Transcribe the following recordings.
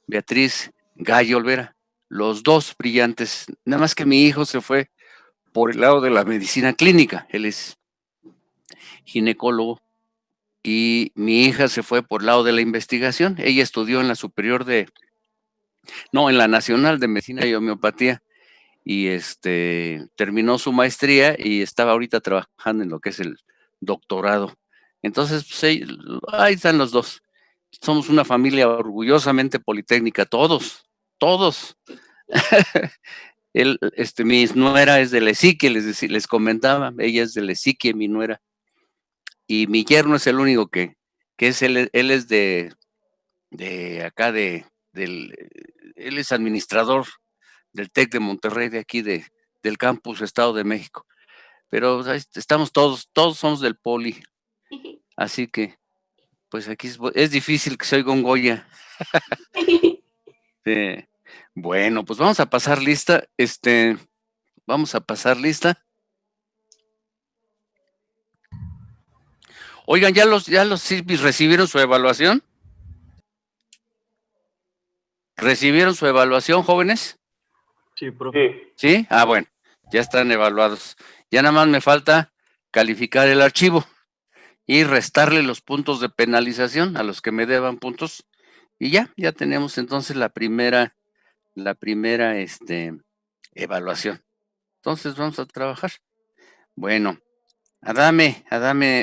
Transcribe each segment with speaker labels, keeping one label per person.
Speaker 1: Beatriz Gallo Olvera, los dos brillantes, nada más que mi hijo se fue por el lado de la medicina clínica, él es ginecólogo, y mi hija se fue por el lado de la investigación, ella estudió en la en la Nacional de Medicina y Homeopatía, y terminó su maestría y estaba ahorita trabajando en lo que es el doctorado. Entonces, pues, ahí están los dos. Somos una familia orgullosamente politécnica, todos. Mi nuera es de la Esique, les comentaba, ella es de la Esique, mi nuera, y mi yerno es el único que es él es de acá él es administrador del TEC de Monterrey, de aquí del campus Estado de México. Pero estamos todos somos del Poli, así que pues aquí es difícil que se oiga un Goya. Bueno, pues vamos a pasar lista, vamos a pasar lista. Oigan, ¿ya los CISBis recibieron su evaluación? ¿Recibieron su evaluación, jóvenes?
Speaker 2: Sí, profe.
Speaker 1: ¿Sí? Ah, bueno, ya están evaluados. Ya nada más me falta calificar el archivo y restarle los puntos de penalización a los que me deban puntos. Y ya tenemos entonces la primera evaluación. Entonces vamos a trabajar. Bueno, Adame,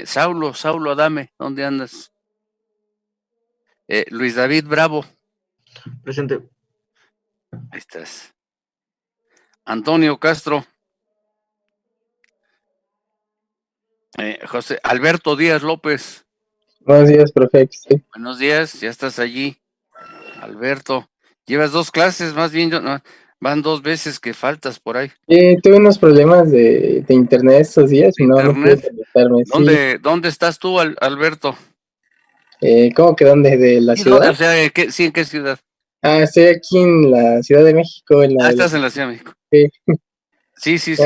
Speaker 1: Saulo, Adame, ¿dónde andas? Luis David Bravo.
Speaker 2: Presente.
Speaker 1: Ahí estás. Antonio Castro. José Alberto Díaz López.
Speaker 3: Buenos días, profe. Sí.
Speaker 1: Buenos días, ya estás allí. Alberto, llevas 2 clases, más bien no, van 2 veces que faltas por ahí.
Speaker 3: Tuve unos problemas de internet estos días y no pude conectarme.
Speaker 1: ¿Dónde estás tú, Alberto?
Speaker 3: ¿Cómo que dónde? ¿De la ciudad?
Speaker 1: O sea, ¿en qué ciudad?
Speaker 3: Estoy aquí en la Ciudad de México.
Speaker 1: Estás en la Ciudad de México.
Speaker 3: Sí.
Speaker 1: Sí.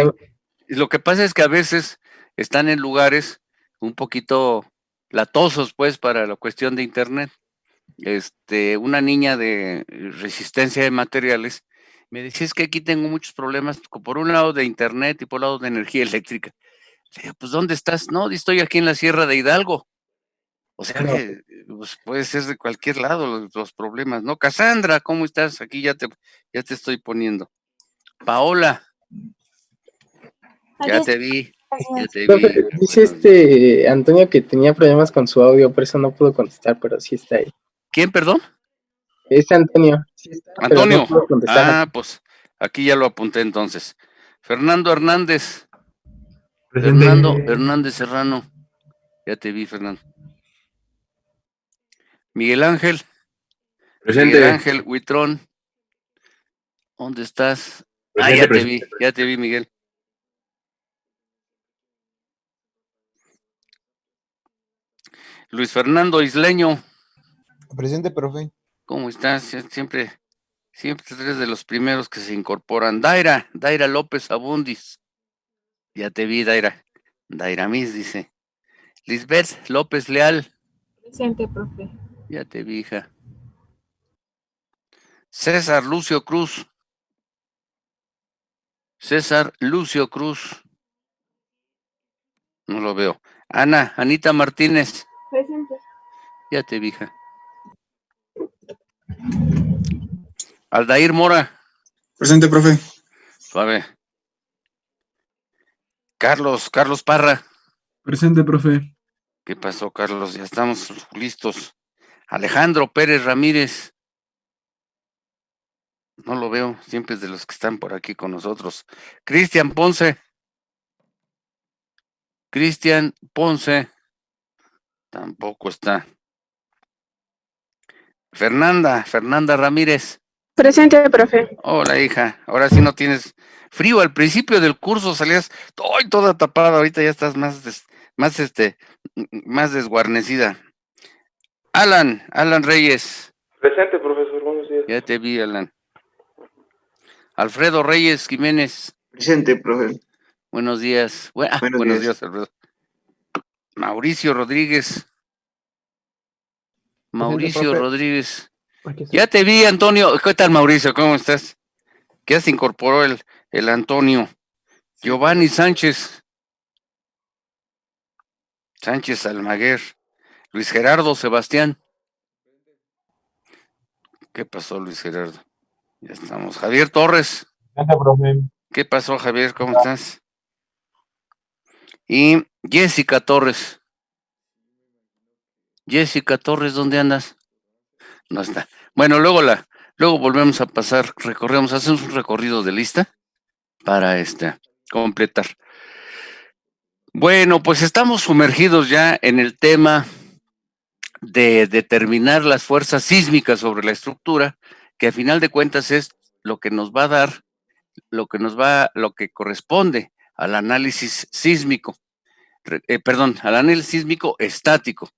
Speaker 1: Lo que pasa es que a veces están en lugares un poquito latosos, pues, para la cuestión de internet. Una niña de resistencia de materiales me decía, es que aquí tengo muchos problemas, por un lado de internet y por un lado de energía eléctrica. Le digo, pues, ¿dónde estás? No, estoy aquí en la Sierra de Hidalgo. O sea que pues, puede ser de cualquier lado los problemas, ¿no? Cassandra, ¿cómo estás? Aquí ya te estoy poniendo. Paola, ya te vi.
Speaker 3: Dice Antonio que tenía problemas con su audio, por eso no pudo contestar, pero sí está ahí.
Speaker 1: ¿Quién, perdón?
Speaker 3: Es Antonio. Sí está,
Speaker 1: Antonio.
Speaker 3: Pero no pudo contestar.
Speaker 1: Pues aquí ya lo apunté entonces. Fernando Hernández.
Speaker 2: Presente.
Speaker 1: Fernando Hernández Serrano. Ya te vi, Fernando. Miguel Ángel.
Speaker 2: Presente.
Speaker 1: Miguel Ángel Huitrón. ¿Dónde estás?
Speaker 2: Presente,
Speaker 1: ya te vi, Miguel. Luis Fernando Isleño.
Speaker 4: Presente, profe.
Speaker 1: ¿Cómo estás? Siempre eres de los primeros que se incorporan. Daira López Abundis. Ya te vi, Daira. Daira Miss dice. Lisbeth López Leal.
Speaker 5: Presente, profe.
Speaker 1: Ya te vi, hija. César Lucio Cruz. No lo veo. Anita Martínez.
Speaker 5: Presente.
Speaker 1: Ya te vi, hija. Aldair Mora.
Speaker 6: Presente, profe.
Speaker 1: Suave. Carlos Parra.
Speaker 7: Presente, profe.
Speaker 1: ¿Qué pasó, Carlos? Ya estamos listos. Alejandro Pérez Ramírez. No lo veo, siempre es de los que están por aquí con nosotros. Cristian Ponce. Tampoco está. Fernanda Ramírez.
Speaker 5: Presente, profe.
Speaker 1: Hola, hija. Ahora sí no tienes frío. Al principio del curso salías toda tapada. Ahorita ya estás más desguarnecida. Alan Reyes.
Speaker 8: Presente, profesor. Buenos días.
Speaker 1: Ya te vi, Alan. Alfredo Reyes Jiménez.
Speaker 6: Presente, profe.
Speaker 1: Buenos días. Buenos días, Alfredo. Mauricio Rodríguez.
Speaker 4: Presente, profe.
Speaker 1: Ya te vi, Antonio. ¿Qué tal, Mauricio? ¿Cómo estás? ¿Qué se incorporó el Antonio? Giovanni Sánchez Almaguer. Luis Gerardo Sebastián. ¿Qué pasó, Luis Gerardo? Ya estamos. Javier Torres. ¿Qué pasó, Javier? ¿Cómo estás? Y Jessica Torres. Jessica Torres, ¿dónde andas? No está. Bueno, luego volvemos a pasar, hacemos un recorrido de lista para completar. Bueno, pues estamos sumergidos ya en el tema de determinar las fuerzas sísmicas sobre la estructura, que a final de cuentas es lo que nos va a dar, lo que corresponde al análisis sísmico, al análisis sísmico estático.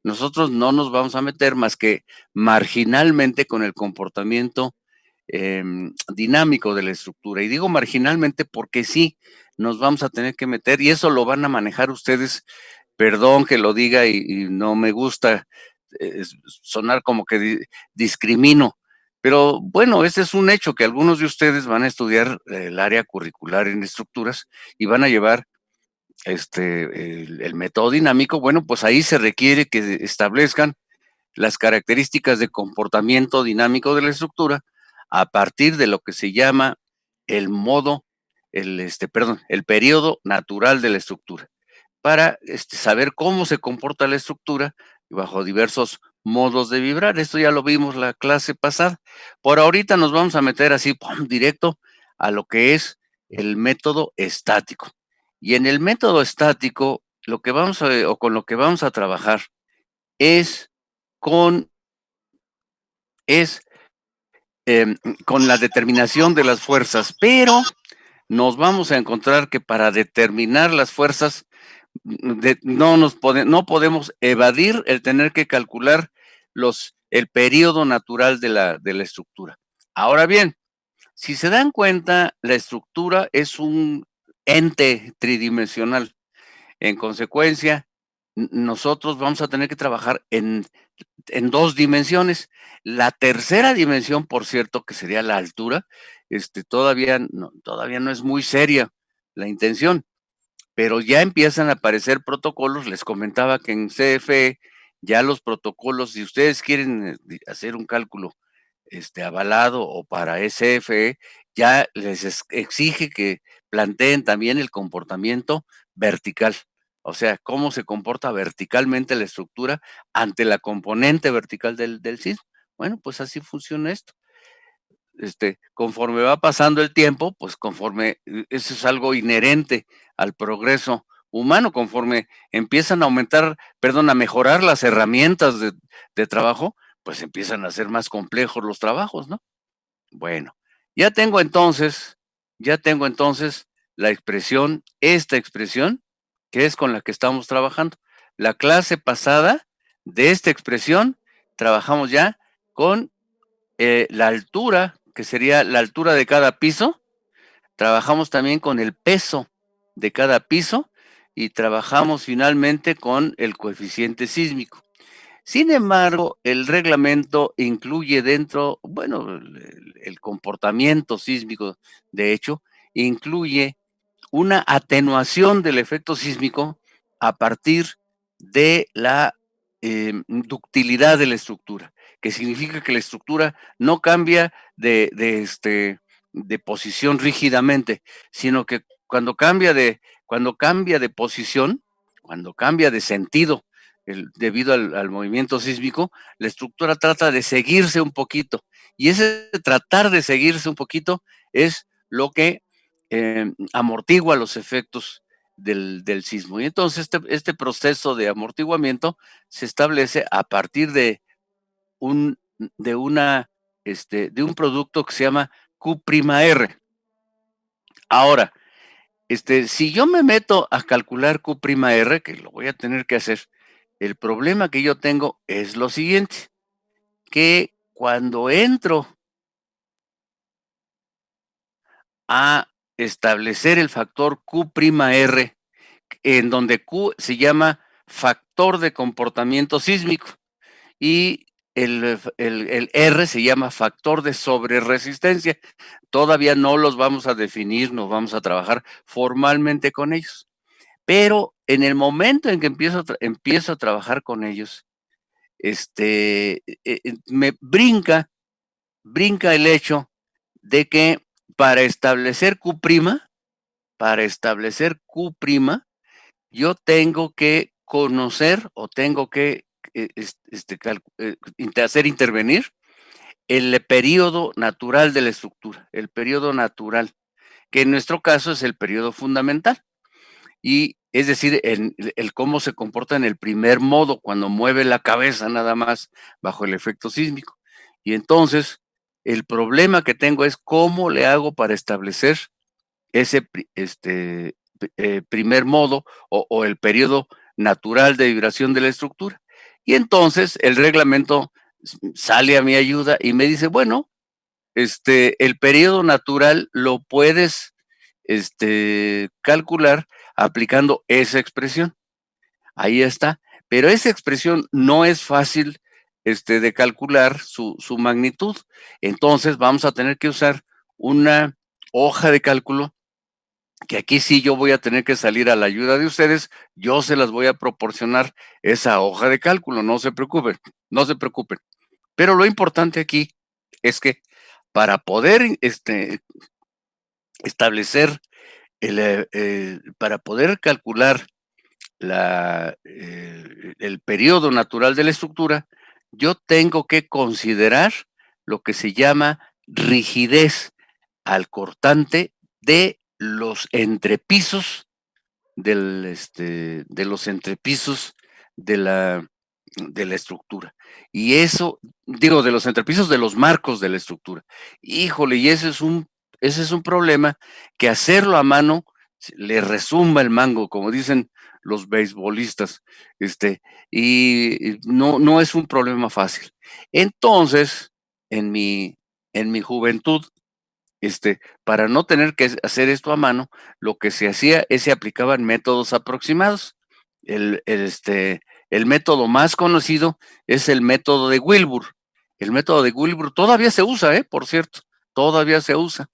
Speaker 1: Nosotros no nos vamos a meter más que marginalmente con el comportamiento dinámico de la estructura. Y digo marginalmente porque sí nos vamos a tener que meter, y eso lo van a manejar ustedes, perdón que lo diga y no me gusta sonar como que discrimino, pero bueno, ese es un hecho que algunos de ustedes van a estudiar el área curricular en estructuras y van a llevar el método dinámico. Bueno, pues ahí se requiere que establezcan las características de comportamiento dinámico de la estructura a partir de lo que se llama el periodo natural de la estructura, para saber cómo se comporta la estructura bajo diversos modos de vibrar. Esto ya lo vimos la clase pasada. Por ahorita nos vamos a meter así, directo a lo que es el método estático. Y en el método estático, con lo que vamos a trabajar es con la determinación de las fuerzas, pero nos vamos a encontrar que para determinar las fuerzas no podemos evadir el tener que calcular el periodo natural de la estructura. Ahora bien, si se dan cuenta, la estructura es un ente tridimensional. En consecuencia, nosotros vamos a tener que trabajar en dos dimensiones. La tercera dimensión, por cierto, que sería la altura, todavía no es muy seria la intención, pero ya empiezan a aparecer protocolos. Les comentaba que en CFE ya los protocolos, si ustedes quieren hacer un cálculo avalado o para SFE, ya les exige que planteen también el comportamiento vertical. O sea, cómo se comporta verticalmente la estructura ante la componente vertical del sismo. Bueno, pues así funciona esto. Conforme va pasando el tiempo, pues eso es algo inherente al progreso humano, conforme empiezan a mejorar las herramientas de trabajo, pues empiezan a ser más complejos los trabajos, ¿no? Bueno, ya tengo entonces esta expresión, que es con la que estamos trabajando. La clase pasada de esta expresión trabajamos ya con la altura, que sería la altura de cada piso. Trabajamos también con el peso de cada piso y trabajamos finalmente con el coeficiente sísmico. Sin embargo, el reglamento incluye el comportamiento sísmico, de hecho, incluye una atenuación del efecto sísmico a partir de la ductilidad de la estructura, que significa que la estructura no cambia de posición rígidamente, sino que cuando cambia de posición, cuando cambia de sentido, debido al movimiento sísmico, la estructura trata de seguirse un poquito, y ese tratar de seguirse un poquito es lo que amortigua los efectos del sismo. Y entonces este proceso de amortiguamiento se establece a partir de un producto que se llama Q'(R). Ahora, si yo me meto a calcular Q'(R), que lo voy a tener que hacer, el problema que yo tengo es lo siguiente, que cuando entro a establecer el factor Q'(R), en donde Q se llama factor de comportamiento sísmico y el R se llama factor de sobreresistencia. Todavía no los vamos a definir, nos vamos a trabajar formalmente con ellos. Pero en el momento en que empiezo a trabajar con ellos, me brinca el hecho de que para establecer Q', yo tengo que conocer o tengo que hacer intervenir el periodo natural de la estructura, el periodo natural, que en nuestro caso es el periodo fundamental. Y es decir, el cómo se comporta en el primer modo, cuando mueve la cabeza nada más bajo el efecto sísmico. Y entonces, el problema que tengo es cómo le hago para establecer ese primer modo o el periodo natural de vibración de la estructura. Y entonces el reglamento sale a mi ayuda y me dice, bueno, el periodo natural lo puedes calcular aplicando esa expresión. Ahí está. Pero esa expresión no es fácil de calcular su magnitud. Entonces vamos a tener que usar una hoja de cálculo, que aquí sí yo voy a tener que salir a la ayuda de ustedes. Yo se las voy a proporcionar esa hoja de cálculo, no se preocupen. Pero lo importante aquí es que para poder establecer, para poder calcular el periodo natural de la estructura, yo tengo que considerar lo que se llama rigidez al cortante de los entrepisos de la estructura. Y eso, digo, de los entrepisos de los marcos de la estructura. Híjole, y ese es un problema que hacerlo a mano le resumba el mango, como dicen los beisbolistas, y no es un problema fácil. Entonces, en mi juventud, para no tener que hacer esto a mano, lo que se hacía es se aplicaban métodos aproximados. El método más conocido es el método de Wilbur. El método de Wilbur todavía se usa, por cierto, todavía se usa.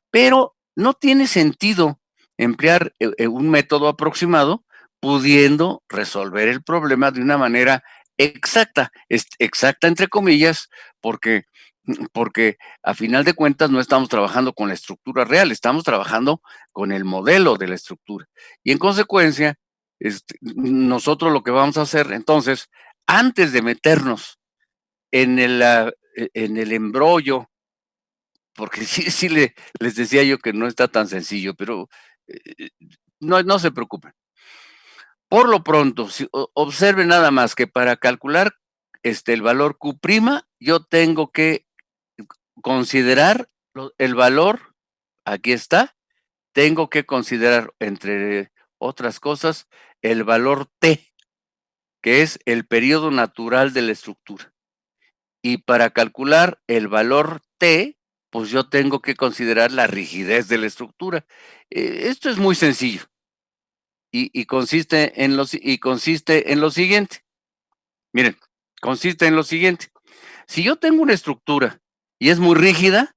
Speaker 1: Pero no tiene sentido emplear un método aproximado pudiendo resolver el problema de una manera exacta, exacta entre comillas, porque a final de cuentas no estamos trabajando con la estructura real, estamos trabajando con el modelo de la estructura. Y en consecuencia, nosotros lo que vamos a hacer entonces, antes de meternos en el embrollo, porque sí les decía yo que no está tan sencillo, pero no se preocupen. Por lo pronto, observen nada más que para calcular el valor Q', yo tengo que considerar el valor, aquí está, tengo que considerar, entre otras cosas, el valor T, que es el periodo natural de la estructura. Y para calcular el valor T, pues yo tengo que considerar la rigidez de la estructura. Esto es muy sencillo y consiste en lo siguiente. Miren, consiste en lo siguiente. Si yo tengo una estructura y es muy rígida,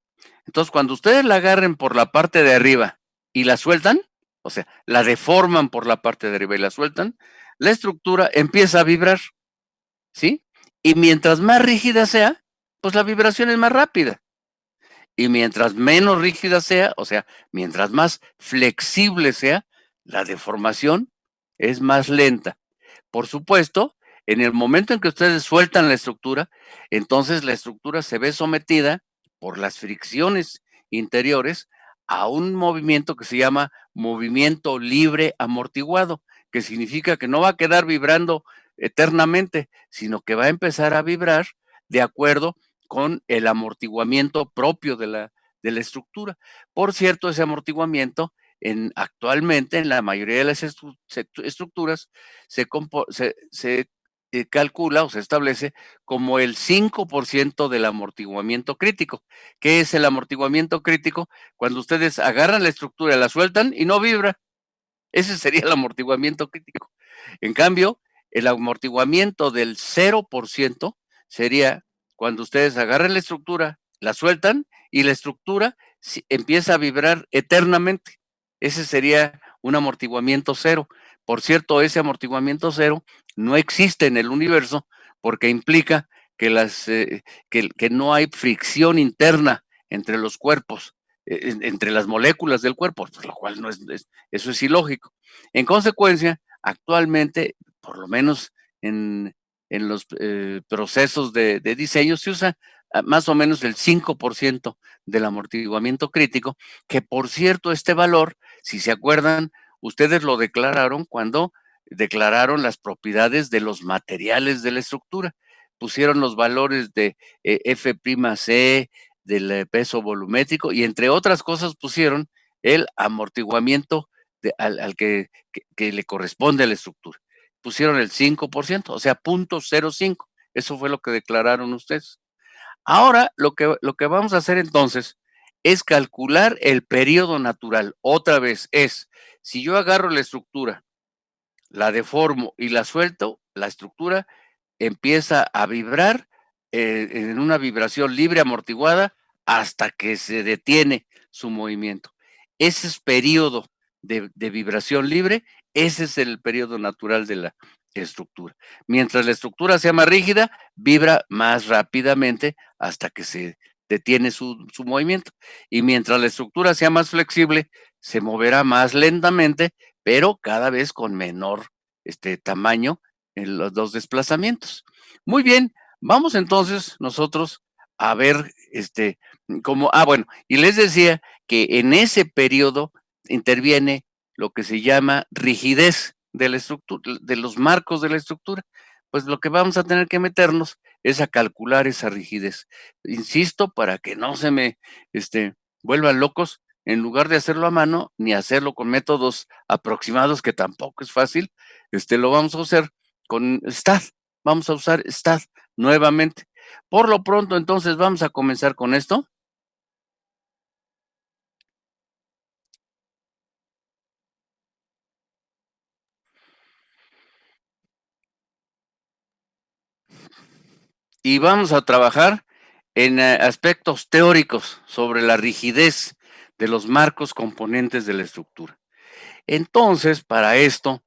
Speaker 1: entonces cuando ustedes la agarren por la parte de arriba y la sueltan, o sea, la deforman por la parte de arriba y la sueltan, la estructura empieza a vibrar, ¿sí? Y mientras más rígida sea, pues la vibración es más rápida. Y mientras menos rígida sea, o sea, mientras más flexible sea, la deformación es más lenta. Por supuesto, en el momento en que ustedes sueltan la estructura, entonces la estructura se ve sometida por las fricciones interiores a un movimiento que se llama movimiento libre amortiguado, que significa que no va a quedar vibrando eternamente, sino que va a empezar a vibrar de acuerdo con el amortiguamiento propio de la estructura. Por cierto, ese amortiguamiento actualmente en la mayoría de las estructuras se calcula o se establece como el 5% del amortiguamiento crítico. ¿Qué es el amortiguamiento crítico? Cuando ustedes agarran la estructura, la sueltan y no vibra. Ese sería el amortiguamiento crítico. En cambio, el amortiguamiento del 0% sería cuando ustedes agarran la estructura, la sueltan y la estructura empieza a vibrar eternamente. Ese sería un amortiguamiento cero. Por cierto, ese amortiguamiento cero no existe en el universo porque implica que, que no hay fricción interna entre los cuerpos, entre las moléculas del cuerpo, lo cual eso es ilógico. En consecuencia, actualmente, por lo menos en los procesos de diseño, se usa más o menos el 5% del amortiguamiento crítico, que por cierto, este valor, si se acuerdan, ustedes lo declararon cuando declararon las propiedades de los materiales de la estructura. Pusieron los valores de F'C, del peso volumétrico, y entre otras cosas pusieron el amortiguamiento al que le corresponde a la estructura. Pusieron el 5%, o sea, 0.05. Eso fue lo que declararon ustedes. Ahora, lo que vamos a hacer entonces es calcular el periodo natural. Otra vez si yo agarro la estructura, la deformo y la suelto, la estructura empieza a vibrar en una vibración libre amortiguada hasta que se detiene su movimiento. Ese es periodo de vibración libre, ese es el periodo natural de la estructura. Mientras la estructura sea más rígida, vibra más rápidamente hasta que se detiene su movimiento. Y mientras la estructura sea más flexible, se moverá más lentamente, pero cada vez con menor tamaño en los dos desplazamientos. Muy bien, vamos entonces nosotros a ver bueno, y les decía que en ese periodo interviene lo que se llama rigidez de la estructura, de los marcos de la estructura. Pues lo que vamos a tener que meternos es a calcular esa rigidez. Insisto, para que no se me vuelvan locos, en lugar de hacerlo a mano, ni hacerlo con métodos aproximados, que tampoco es fácil, lo vamos a hacer con STAAD. Vamos a usar STAAD nuevamente. Por lo pronto, entonces, vamos a comenzar con esto. Y vamos a trabajar en aspectos teóricos sobre la rigidez de los marcos componentes de la estructura. Entonces, para esto,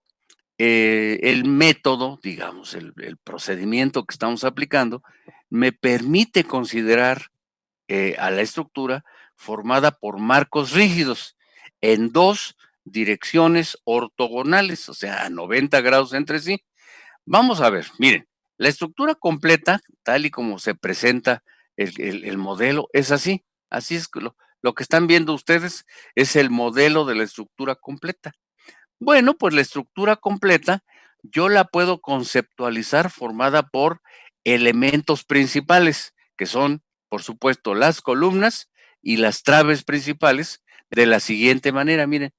Speaker 1: el método, digamos, el procedimiento que estamos aplicando, me permite considerar a la estructura formada por marcos rígidos en dos direcciones ortogonales, o sea, a 90 grados entre sí. Vamos a ver, miren, la estructura completa, tal y como se presenta el modelo, es así. Así es que lo que están viendo ustedes es el modelo de la estructura completa. Bueno, pues la estructura completa yo la puedo conceptualizar formada por elementos principales, que son, por supuesto, las columnas y las traves principales, de la siguiente manera. Miren,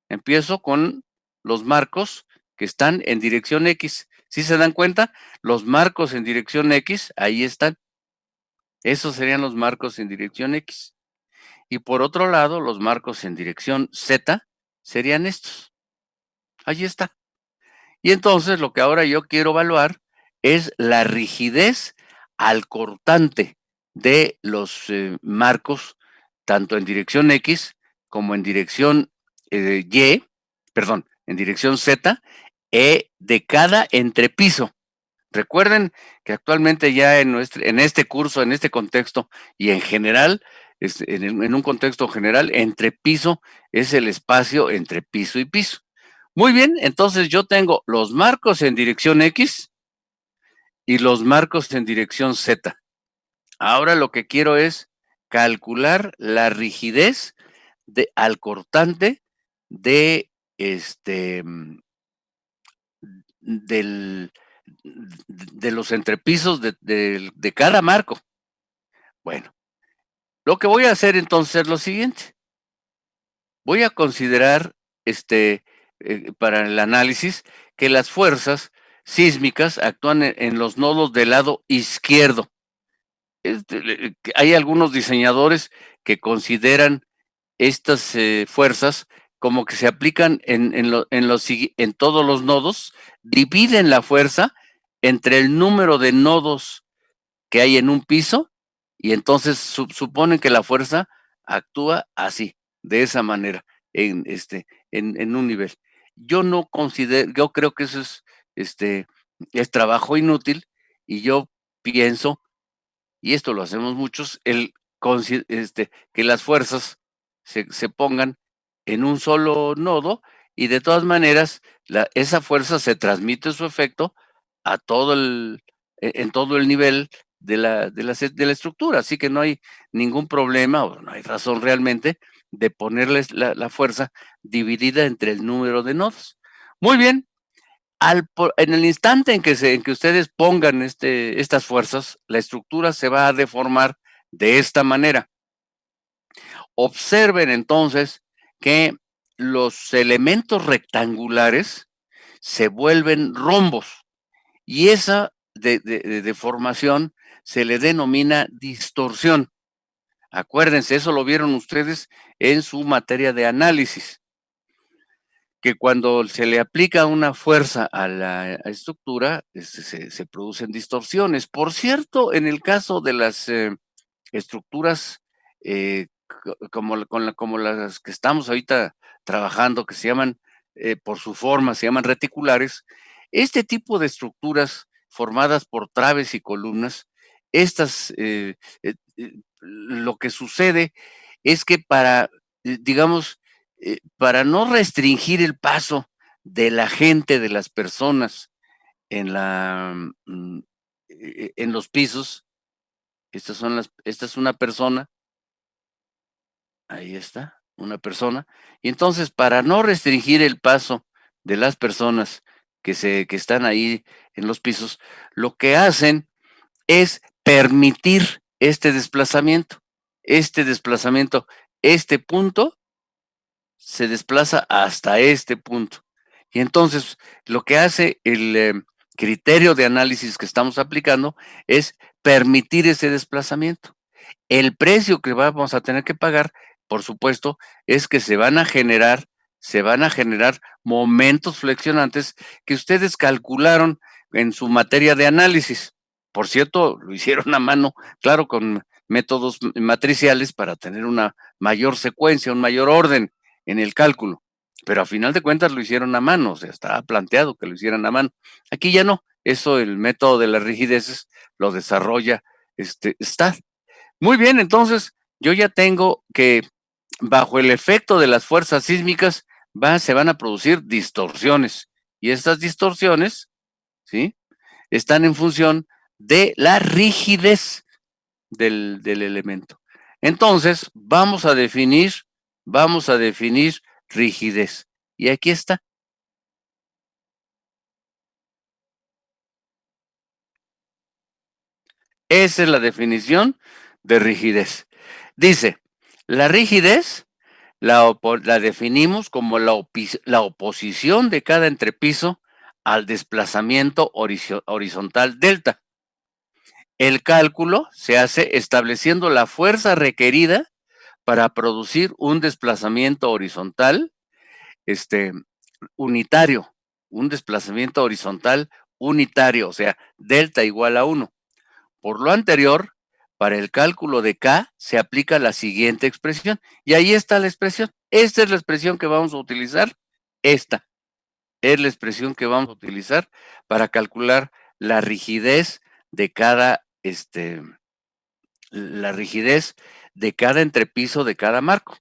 Speaker 1: empiezo con los marcos que están en dirección X. ¿Sí se dan cuenta? Los marcos en dirección X, ahí están. Esos serían los marcos en dirección X. Y por otro lado, los marcos en dirección Z serían estos. Ahí está. Y entonces lo que ahora yo quiero evaluar es la rigidez al cortante de los marcos, tanto en dirección X como en dirección en dirección Z, de cada entrepiso. Recuerden que actualmente ya en este curso, en este contexto y en general, en un contexto general, entrepiso es el espacio entre piso y piso. Muy bien, entonces yo tengo los marcos en dirección X y los marcos en dirección Z. Ahora lo que quiero es calcular la rigidez al cortante de de los entrepisos de cada marco. Bueno, lo que voy a hacer entonces es lo siguiente. Voy a considerar para el análisis que las fuerzas sísmicas actúan en los nodos del lado izquierdo. Hay algunos diseñadores que consideran estas fuerzas como que se aplican en todos los nodos, dividen la fuerza entre el número de nodos que hay en un piso, y entonces suponen que la fuerza actúa así, de esa manera, en un nivel. Yo no considero, yo creo que eso es trabajo inútil, y yo pienso, y esto lo hacemos muchos, que las fuerzas se pongan en un solo nodo, y de todas maneras esa fuerza se transmite su efecto a en todo el nivel de la estructura, así que no hay ningún problema, o no hay razón realmente de ponerles la fuerza dividida entre el número de nodos. Muy bien. En el instante en que ustedes pongan estas fuerzas, la estructura se va a deformar de esta manera. Observen entonces que los elementos rectangulares se vuelven rombos, y esa deformación se le denomina distorsión. Acuérdense, eso lo vieron ustedes en su materia de análisis, que cuando se le aplica una fuerza a la estructura, se producen distorsiones. Por cierto, en el caso de las estructuras como las que estamos ahorita trabajando, que se llaman, por su forma, se llaman reticulares, este tipo de estructuras formadas por traves y columnas, lo que sucede es que digamos, para no restringir el paso de la gente, de las personas en los pisos, esta es una persona, ahí está, una persona, y entonces para no restringir el paso de las personas que están ahí en los pisos, lo que hacen es permitir este desplazamiento, este punto se desplaza hasta este punto. Y entonces lo que hace el criterio de análisis que estamos aplicando es permitir ese desplazamiento. El precio que vamos a tener que pagar, por supuesto, es que se van a generar momentos flexionantes que ustedes calcularon en su materia de análisis. Por cierto, lo hicieron a mano, claro, con métodos matriciales para tener una mayor secuencia, un mayor orden en el cálculo, pero a final de cuentas lo hicieron a mano, o sea, estaba planteado que lo hicieran a mano. Aquí ya no, eso, el método de las rigideces lo desarrolla STAAD. Muy bien, entonces yo ya tengo que bajo el efecto de las fuerzas sísmicas se van a producir distorsiones, y estas distorsiones, ¿sí?, están en función de la rigidez del elemento. Entonces, vamos a definir rigidez. Y aquí está. Esa es la definición de rigidez. Dice, la rigidez la definimos como la oposición de cada entrepiso al desplazamiento horizontal delta. El cálculo se hace estableciendo la fuerza requerida para producir un desplazamiento horizontal unitario, un desplazamiento horizontal unitario, o sea, delta igual a 1. Por lo anterior, para el cálculo de K se aplica la siguiente expresión, y ahí está la expresión. Esta es la expresión que vamos a utilizar. Esta es la expresión que vamos a utilizar para calcular la rigidez de cada entrepiso de cada marco.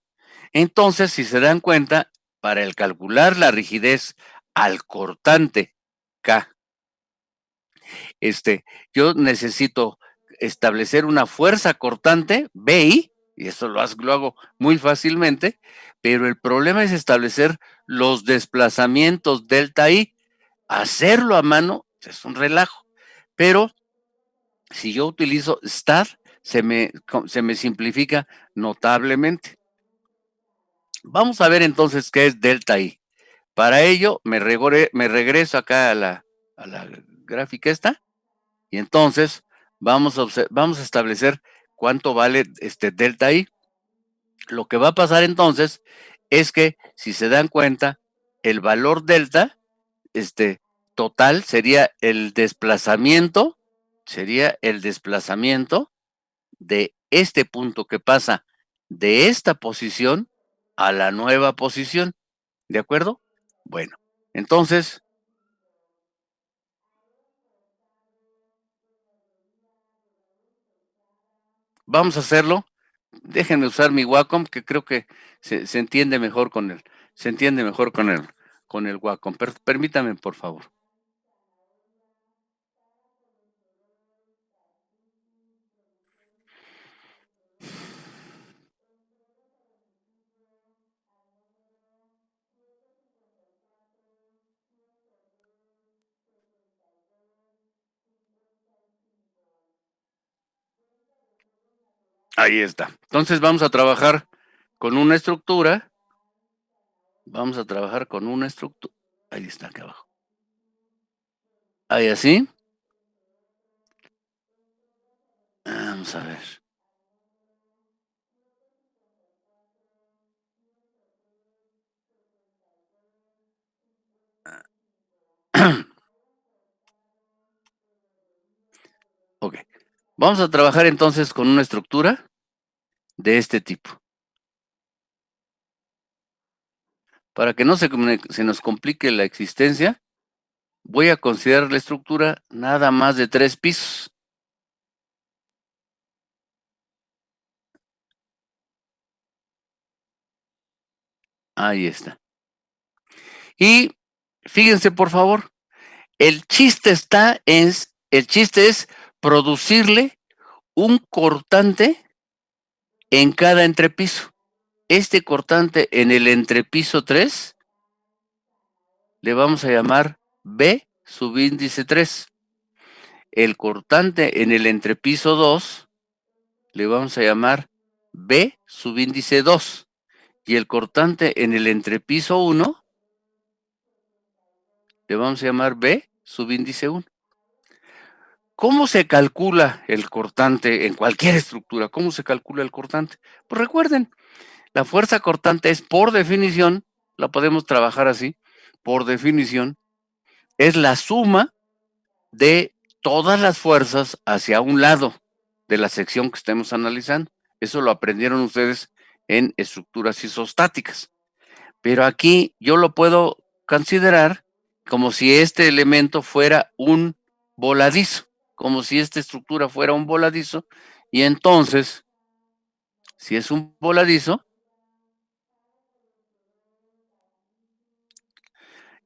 Speaker 1: Entonces, si se dan cuenta, para el calcular la rigidez al cortante K, yo necesito establecer una fuerza cortante, BI, y esto lo hago muy fácilmente, pero el problema es establecer los desplazamientos delta I. Hacerlo a mano es un relajo, pero si yo utilizo STAAD, se me simplifica notablemente. Vamos a ver entonces qué es delta I. Para ello, me regreso acá a la gráfica esta, y entonces vamos a establecer cuánto vale delta I. Lo que va a pasar entonces es que, si se dan cuenta, el valor delta total sería el desplazamiento sería el desplazamiento de este punto que pasa de esta posición a la nueva posición. ¿De acuerdo? Bueno, entonces, vamos a hacerlo. Déjenme usar mi Wacom, que creo que se entiende mejor con el Wacom. Permítame, por favor. Ahí está. Entonces vamos a trabajar con una estructura. Ahí está, acá abajo. Ahí así. Vamos a ver. Ok. Vamos a trabajar entonces con una estructura de este tipo. Para que no se nos complique la existencia, voy a considerar la estructura nada más de 3 pisos. Ahí está. Y fíjense, por favor, el chiste es producirle un cortante en cada entrepiso. Este cortante en el entrepiso 3 le vamos a llamar B subíndice 3. El cortante en el entrepiso 2 le vamos a llamar B subíndice 2. Y el cortante en el entrepiso 1 le vamos a llamar B subíndice 1. ¿Cómo se calcula el cortante en cualquier estructura? ¿Cómo se calcula el cortante? Pues recuerden, la fuerza cortante es, por definición, la podemos trabajar así, por definición, es la suma de todas las fuerzas hacia un lado de la sección que estemos analizando. Eso lo aprendieron ustedes en estructuras isostáticas. Pero aquí yo lo puedo considerar como si este elemento fuera un voladizo, como si esta estructura fuera un voladizo, y entonces, si es un voladizo,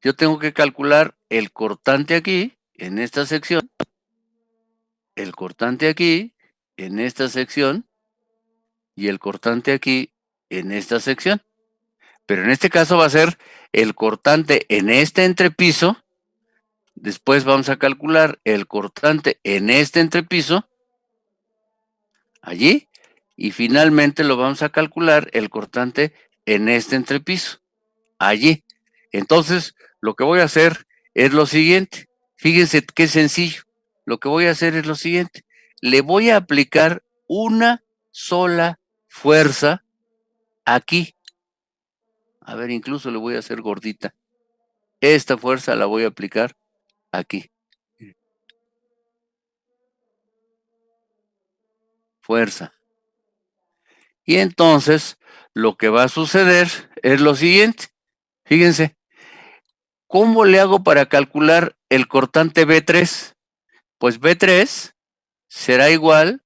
Speaker 1: yo tengo que calcular el cortante aquí, en esta sección, el cortante aquí, en esta sección, y el cortante aquí, en esta sección. Pero en este caso va a ser el cortante en este entrepiso. Después vamos a calcular el cortante en este entrepiso, allí, y finalmente lo vamos a calcular el cortante en este entrepiso, allí. Entonces, lo que voy a hacer es lo siguiente. Fíjense qué sencillo. Lo que voy a hacer es lo siguiente. Le voy a aplicar una sola fuerza aquí. A ver, incluso le voy a hacer gordita. Esta fuerza la voy a aplicar aquí. Fuerza. Y entonces, lo que va a suceder es lo siguiente. Fíjense, ¿cómo le hago para calcular el cortante B3? Pues B3 será igual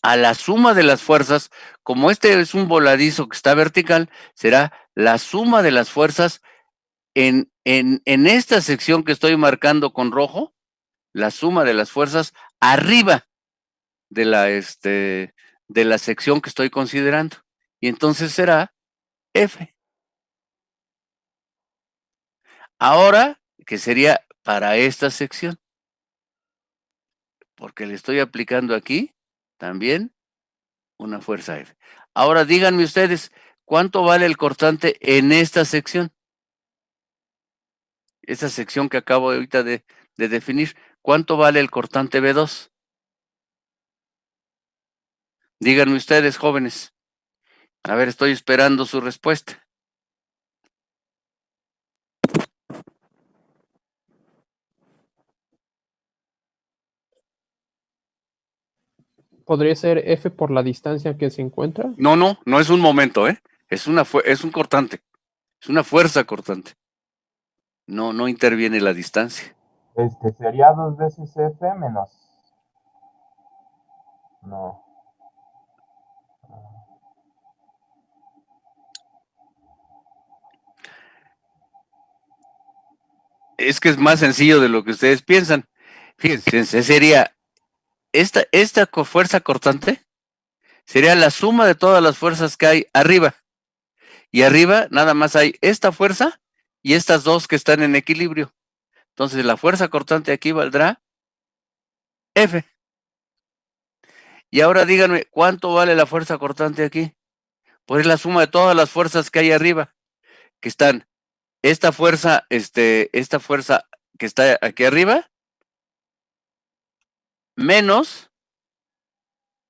Speaker 1: a la suma de las fuerzas. Como este es un voladizo que está vertical, será la suma de las fuerzas en esta sección que estoy marcando con rojo, la suma de las fuerzas arriba de la sección que estoy considerando. Y entonces será F. Ahora, que sería para esta sección, porque le estoy aplicando aquí también una fuerza F. Ahora díganme ustedes, ¿cuánto vale el cortante en esta sección? Esta sección que acabo ahorita de definir, ¿cuánto vale el cortante B2? Díganme ustedes, jóvenes. A ver, estoy esperando su respuesta.
Speaker 9: ¿Podría ser F por la distancia que se encuentra?
Speaker 1: No es un momento, es un cortante, es una fuerza cortante. No interviene la distancia.
Speaker 4: Sería 2 veces F menos. No.
Speaker 1: Es que es más sencillo de lo que ustedes piensan. Fíjense, sería esta fuerza cortante, sería la suma de todas las fuerzas que hay arriba. Y arriba nada más hay esta fuerza y estas dos que están en equilibrio. Entonces la fuerza cortante aquí valdrá F. Y ahora díganme, ¿cuánto vale la fuerza cortante aquí? Pues es la suma de todas las fuerzas que hay arriba, que están esta fuerza que está aquí arriba, menos,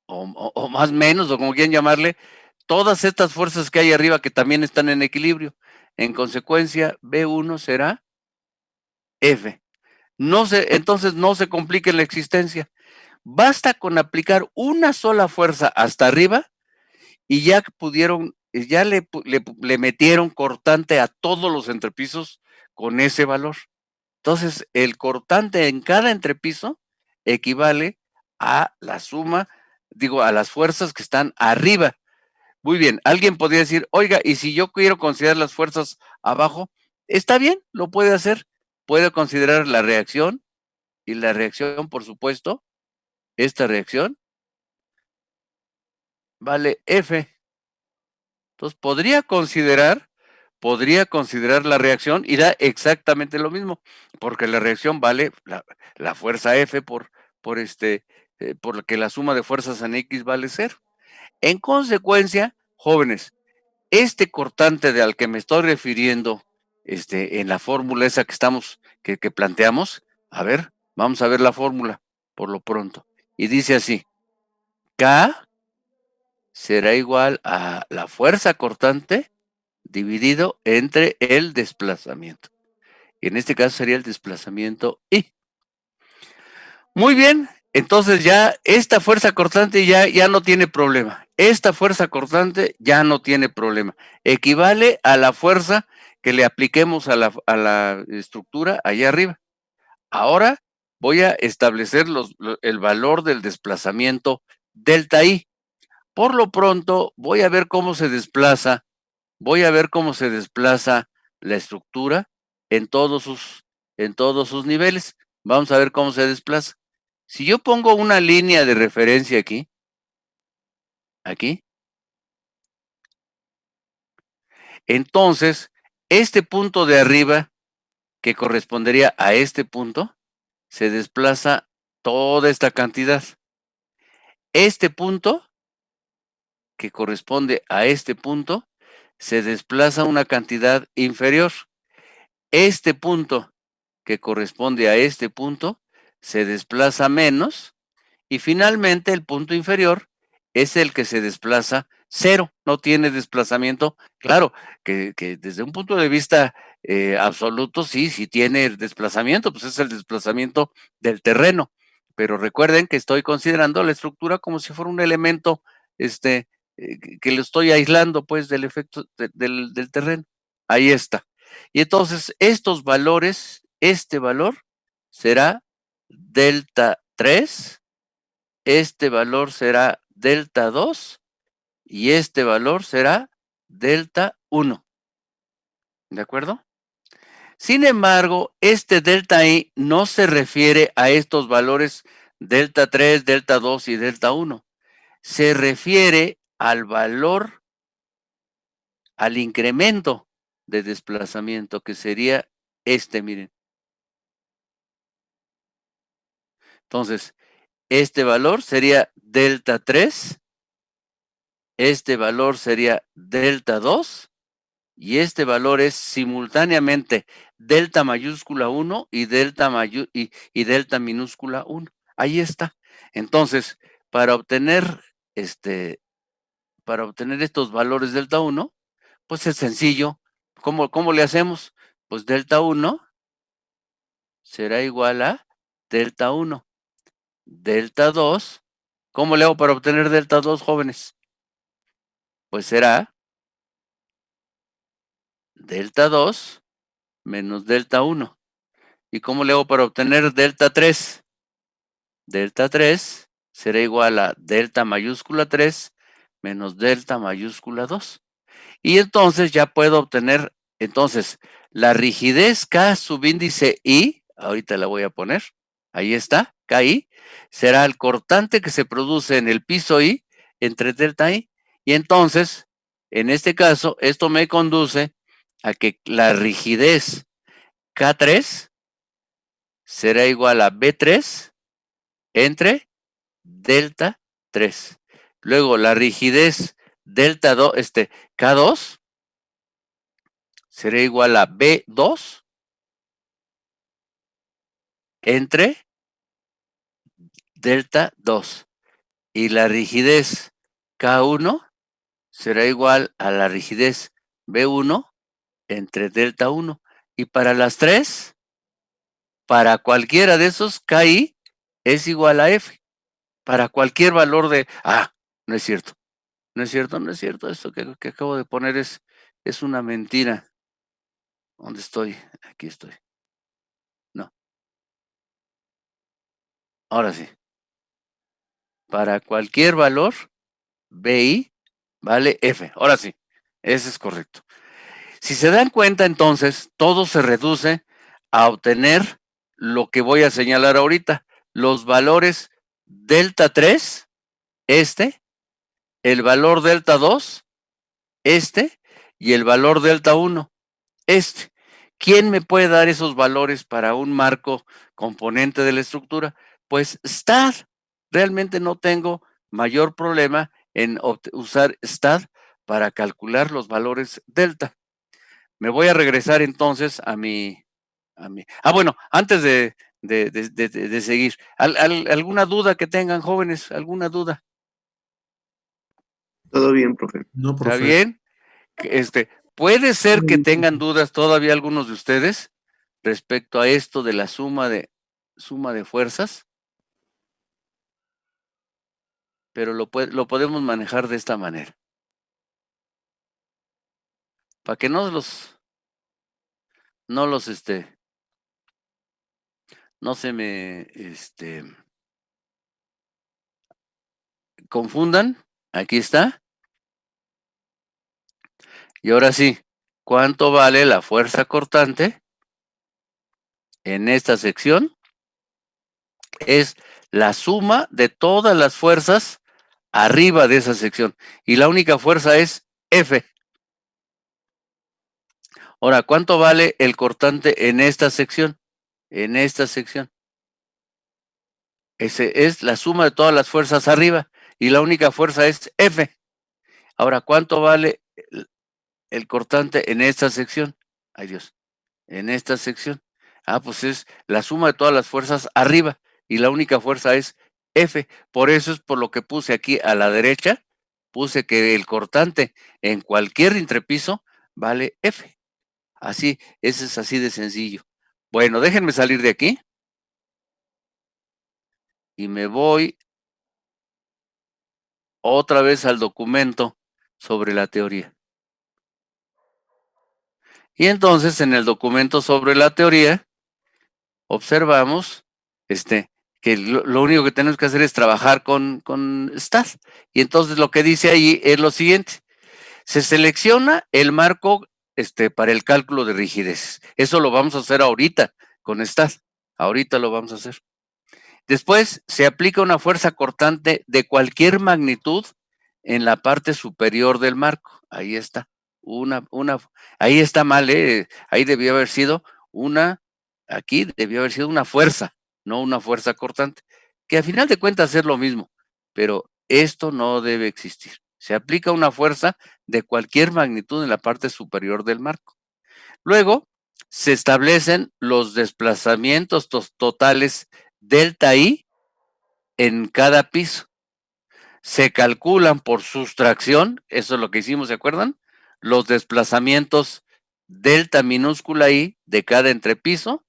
Speaker 1: o más menos, o como quieran llamarle, todas estas fuerzas que hay arriba que también están en equilibrio. En consecuencia, B1 será F. Entonces no se complique la existencia. Basta con aplicar una sola fuerza hasta arriba y ya le metieron cortante a todos los entrepisos con ese valor. Entonces, el cortante en cada entrepiso equivale a la suma, a las fuerzas que están arriba. Muy bien, alguien podría decir, oiga, y si yo quiero considerar las fuerzas abajo, está bien, lo puede hacer. Puede considerar la reacción, y la reacción, por supuesto, esta reacción vale F. Entonces, podría considerar la reacción y da exactamente lo mismo, porque la reacción vale la fuerza F por lo que la suma de fuerzas en X vale 0. En consecuencia, jóvenes, este cortante al que me estoy refiriendo, en la fórmula esa que planteamos, a ver, vamos a ver la fórmula por lo pronto. Y dice así, K será igual a la fuerza cortante dividido entre el desplazamiento. En este caso sería el desplazamiento I. Muy bien, entonces ya esta fuerza cortante ya no tiene problema. Esta fuerza cortante ya no tiene problema. Equivale a la fuerza que le apliquemos a la estructura allá arriba. Ahora voy a establecer el valor del desplazamiento delta I. Por lo pronto voy a ver cómo se desplaza la estructura en todos sus niveles. Vamos a ver cómo se desplaza. Si yo pongo una línea de referencia aquí, entonces este punto de arriba, que correspondería a este punto, se desplaza toda esta cantidad. Este punto, que corresponde a este punto, se desplaza una cantidad inferior. Este punto, que corresponde a este punto, se desplaza menos, y finalmente el punto inferior es el que se desplaza 0, no tiene desplazamiento. Claro, que desde un punto de vista absoluto, sí tiene el desplazamiento, pues es el desplazamiento del terreno, pero recuerden que estoy considerando la estructura como si fuera un elemento que lo estoy aislando pues del efecto del terreno. Ahí está. Y entonces estos valores, este valor será delta 3, este valor será delta 2 y este valor será delta 1. ¿De acuerdo? Sin embargo, este delta I no se refiere a estos valores delta 3, delta 2 y delta 1. Se refiere al valor, al incremento de desplazamiento, que sería miren. Entonces, este valor sería delta 3, este valor sería delta 2, y este valor es simultáneamente delta mayúscula 1 y delta minúscula 1. Ahí está. Entonces, para obtener estos valores delta 1, pues es sencillo. ¿Cómo le hacemos? Pues delta 1 será igual a delta 1. Delta 2 ¿Cómo le hago para obtener delta 2, jóvenes? Pues será delta 2 menos delta 1. ¿Y cómo le hago para obtener delta 3? Delta 3 será igual a delta mayúscula 3 menos delta mayúscula 2. Y entonces ya puedo obtener, entonces, la rigidez K subíndice I, ahorita la voy a poner, ahí está, KI, será el cortante que se produce en el piso I entre delta I. Y entonces, en este caso, esto me conduce a que la rigidez K3 será igual a B3 entre delta 3. Luego la rigidez delta 2, K2 será igual a B2 entre delta 2. Y la rigidez K1 será igual a la rigidez B1 entre delta 1. Y para las tres, para cualquiera de esos, KI es igual a F. Para cualquier valor de... no es cierto. No es cierto, no es cierto. Esto que acabo de poner es una mentira. ¿Dónde estoy? Aquí estoy. No. Ahora sí. Para cualquier valor, BI vale F. Ahora sí. Ese es correcto. Si se dan cuenta, entonces, todo se reduce a obtener lo que voy a señalar ahorita. Los valores delta 3, el valor delta 2, y el valor delta 1, ¿Quién me puede dar esos valores para un marco componente de la estructura? Pues STAD. Realmente no tengo mayor problema en usar STAD para calcular los valores delta. Me voy a regresar entonces a mi... bueno, antes de seguir, ¿alguna duda que tengan, jóvenes? ¿Alguna duda?
Speaker 6: Todo bien, profe.
Speaker 7: No,
Speaker 1: ¿Está
Speaker 7: profe.
Speaker 1: bien? Puede ser que tengan dudas todavía algunos de ustedes respecto a esto de la suma de fuerzas, pero lo podemos manejar de esta manera. Para que no se me confundan. Aquí está. Y ahora sí, ¿cuánto vale la fuerza cortante en esta sección? Es la suma de todas las fuerzas arriba de esa sección. Y la única fuerza es F. Ahora, ¿cuánto vale el cortante en esta sección? En esta sección. Ese es la suma de todas las fuerzas arriba. Y la única fuerza es F. Ahora, ¿cuánto vale el cortante en esta sección? Ay Dios. En esta sección. Pues es la suma de todas las fuerzas arriba. Y la única fuerza es F. Por eso es por lo que puse aquí a la derecha. Puse que el cortante en cualquier entrepiso vale F. Así, ese es así de sencillo. Bueno, déjenme salir de aquí. Y me voy otra vez al documento sobre la teoría. Y entonces en el documento sobre la teoría observamos que lo único que tenemos que hacer es trabajar con STAD. Y entonces lo que dice ahí es lo siguiente. Se selecciona el marco para el cálculo de rigidez. Eso lo vamos a hacer ahorita con STAD. Ahorita lo vamos a hacer. Después se aplica una fuerza cortante de cualquier magnitud en la parte superior del marco. Ahí está. Ahí está mal, ahí debió haber sido aquí debió haber sido una fuerza, no una fuerza cortante, que a final de cuentas es lo mismo, pero esto no debe existir. Se aplica una fuerza de cualquier magnitud en la parte superior del marco. Luego, se establecen los desplazamientos totales delta I en cada piso. Se calculan por sustracción, eso es lo que hicimos, ¿se acuerdan? Los desplazamientos delta minúscula I de cada entrepiso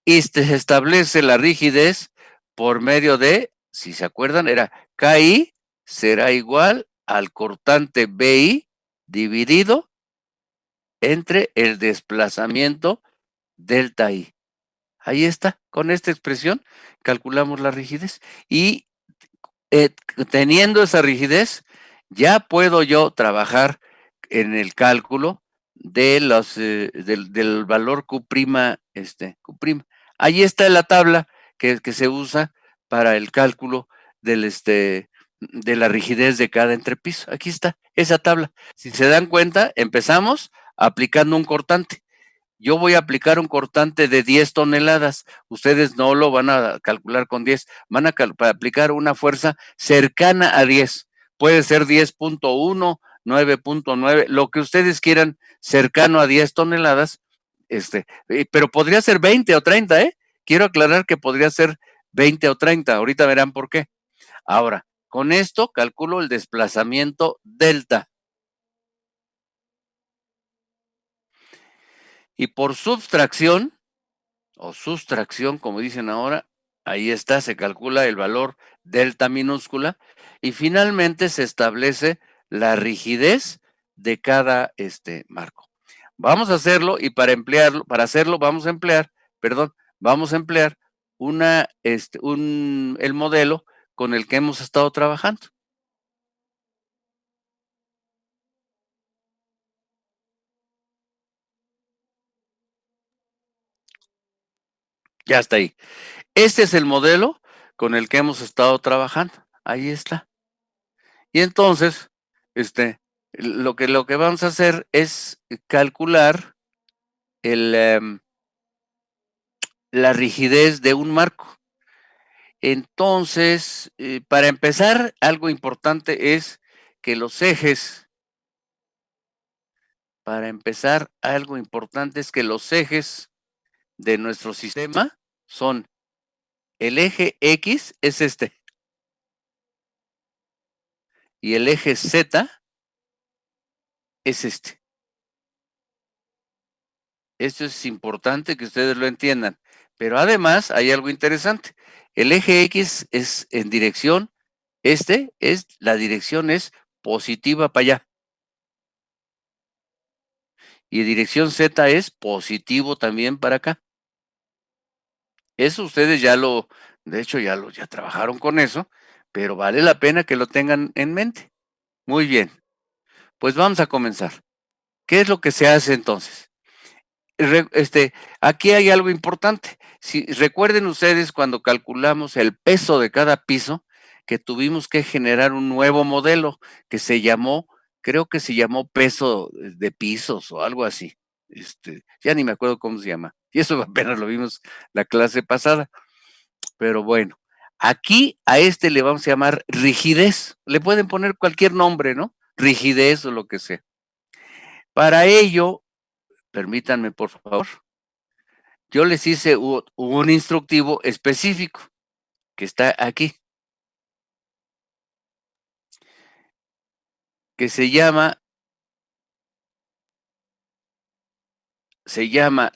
Speaker 1: y se establece la rigidez por medio de si se acuerdan, era KI será igual al cortante BI dividido entre el desplazamiento delta I. Ahí está, con esta expresión calculamos la rigidez y teniendo esa rigidez, ya puedo yo trabajar en el cálculo de los, del valor Q', Q'. Ahí está la tabla que se usa para el cálculo del, de la rigidez de cada entrepiso. Aquí está esa tabla. Si se dan cuenta, empezamos aplicando un cortante. Yo voy a aplicar un cortante de 10 toneladas. Ustedes no lo van a calcular con 10, van a aplicar una fuerza cercana a 10. Puede ser 10.1, 9.9, lo que ustedes quieran, cercano a 10 toneladas, pero podría ser 20 o 30, ¿eh? Quiero aclarar que podría ser 20 o 30, ahorita verán por qué. Ahora, con esto calculo el desplazamiento delta. Y por subtracción, o sustracción, como dicen ahora, ahí está, se calcula el valor delta minúscula y finalmente se establece la rigidez de cada marco. Vamos a hacerlo y para hacerlo vamos a emplear el modelo con el que hemos estado trabajando. Ya está ahí. Este es el modelo con el que hemos estado trabajando. Ahí está. Y entonces, lo que vamos a hacer es calcular la rigidez de un marco. Entonces, para empezar, algo importante es que los ejes, de nuestro sistema son el eje X es y el eje Z es Esto es importante que ustedes lo entiendan. Pero además hay algo interesante. El eje X es en dirección, la dirección es positiva para allá. Y dirección Z es positivo también para acá. Eso ustedes de hecho ya trabajaron con eso, pero vale la pena que lo tengan en mente. Muy bien, pues vamos a comenzar. ¿Qué es lo que se hace entonces? Aquí hay algo importante. Si recuerden ustedes cuando calculamos el peso de cada piso, que tuvimos que generar un nuevo modelo que creo que se llamó peso de pisos o algo así. Ya ni me acuerdo cómo se llama. Y eso apenas lo vimos la clase pasada. Pero bueno, aquí a le vamos a llamar rigidez. Le pueden poner cualquier nombre, ¿no? Rigidez o lo que sea. Para ello, permítanme por favor, yo les hice un instructivo específico que está aquí, que se llama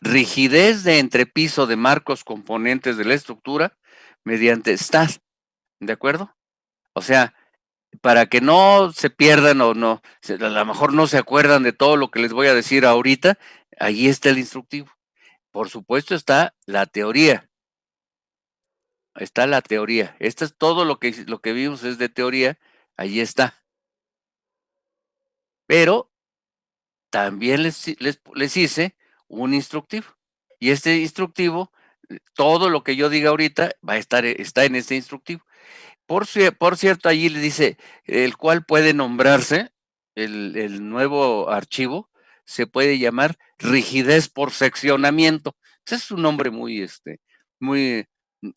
Speaker 1: rigidez de entrepiso de marcos componentes de la estructura mediante STAR, ¿de acuerdo? O sea, para que no se pierdan o no, a lo mejor no se acuerdan de todo lo que les voy a decir ahorita, ahí está el instructivo. Por supuesto está la teoría. Esto es todo lo que vimos es de teoría, ahí está. Pero también les hice un instructivo. Y este instructivo, todo lo que yo diga ahorita está en este instructivo. Por cierto, allí le dice, el cual puede nombrarse, el nuevo archivo, se puede llamar rigidez por seccionamiento. Ese es un nombre muy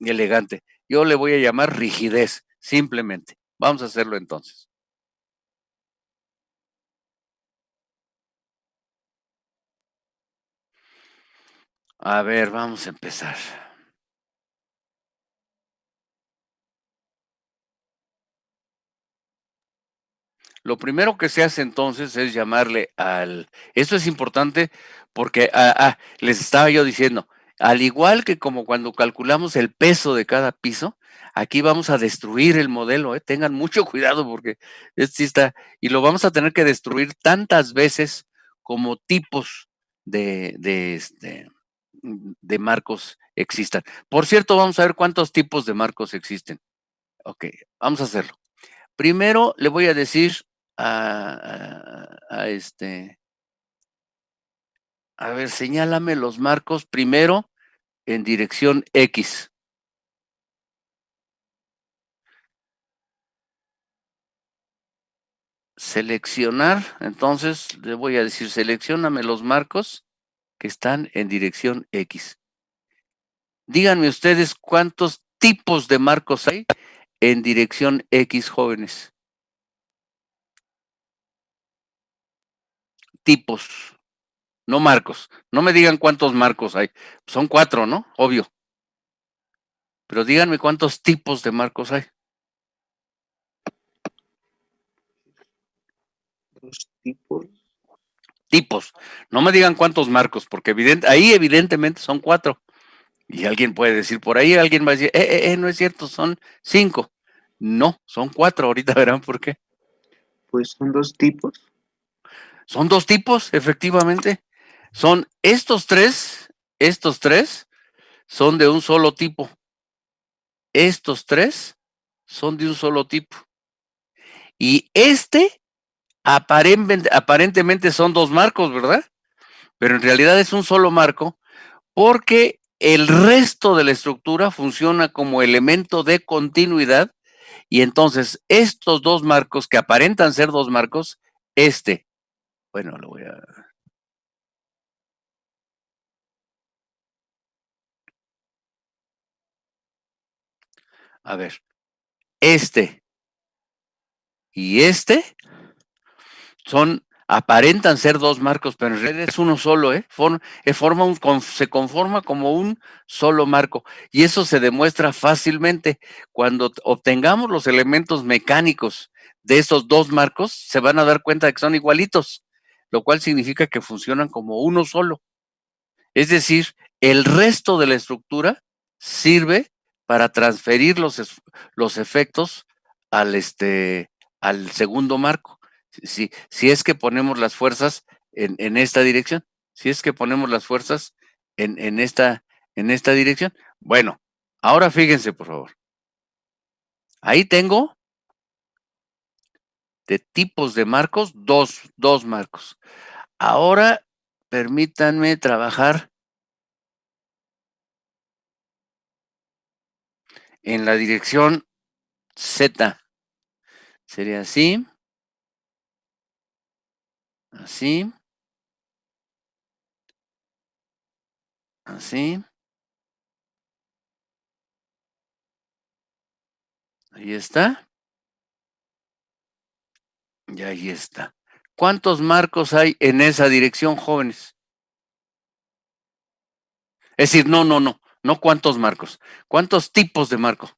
Speaker 1: elegante. Yo le voy a llamar rigidez, simplemente. Vamos a hacerlo entonces. A ver, vamos a empezar. Lo primero que se hace entonces es llamarle esto es importante porque les estaba yo diciendo, Al igual que como cuando calculamos el peso de cada piso, aquí vamos a destruir el modelo, tengan mucho cuidado porque sí está, y lo vamos a tener que destruir tantas veces como tipos de marcos existan. Por cierto, vamos a ver cuántos tipos de marcos existen. Ok, vamos a hacerlo. Primero le voy a decir a ver, señálame los marcos primero en dirección X. Seleccionar, entonces le voy a decir, seleccióname los marcos que están en dirección X. Díganme ustedes cuántos tipos de marcos hay en dirección X, jóvenes. Tipos, no marcos. No me digan cuántos marcos hay. Son 4, ¿no? Obvio. Pero díganme cuántos tipos de marcos hay.
Speaker 6: Dos tipos.
Speaker 1: Tipos. No me digan cuántos marcos, porque ahí evidentemente son 4. Y alguien puede decir por ahí, alguien va a decir, no es cierto, son 5. No, son 4. Ahorita verán por qué.
Speaker 6: Pues son dos tipos.
Speaker 1: Son 2 tipos, efectivamente. Son estos tres son de un solo tipo. Estos 3 son de un solo tipo. Y aparentemente son 2 marcos, ¿verdad? Pero en realidad es un solo marco porque el resto de la estructura funciona como elemento de continuidad y entonces estos 2 marcos que aparentan ser 2 marcos, bueno, lo voy a ver, y aparentan ser 2 marcos, pero en realidad es uno solo, se conforma como un solo marco. Y eso se demuestra fácilmente. Cuando obtengamos los elementos mecánicos de esos 2 marcos, se van a dar cuenta de que son igualitos, lo cual significa que funcionan como uno solo. Es decir, el resto de la estructura sirve para transferir los efectos al segundo marco. Si es que ponemos las fuerzas en esta dirección, si es que ponemos las fuerzas en esta dirección. Bueno, ahora fíjense, por favor. Ahí tengo de tipos de marcos, dos marcos. Ahora permítanme trabajar en la dirección Z. Sería así. Así. Así. Ahí está. Y ahí está. ¿Cuántos marcos hay en esa dirección, jóvenes? Es decir, no cuántos marcos. ¿Cuántos tipos de marco?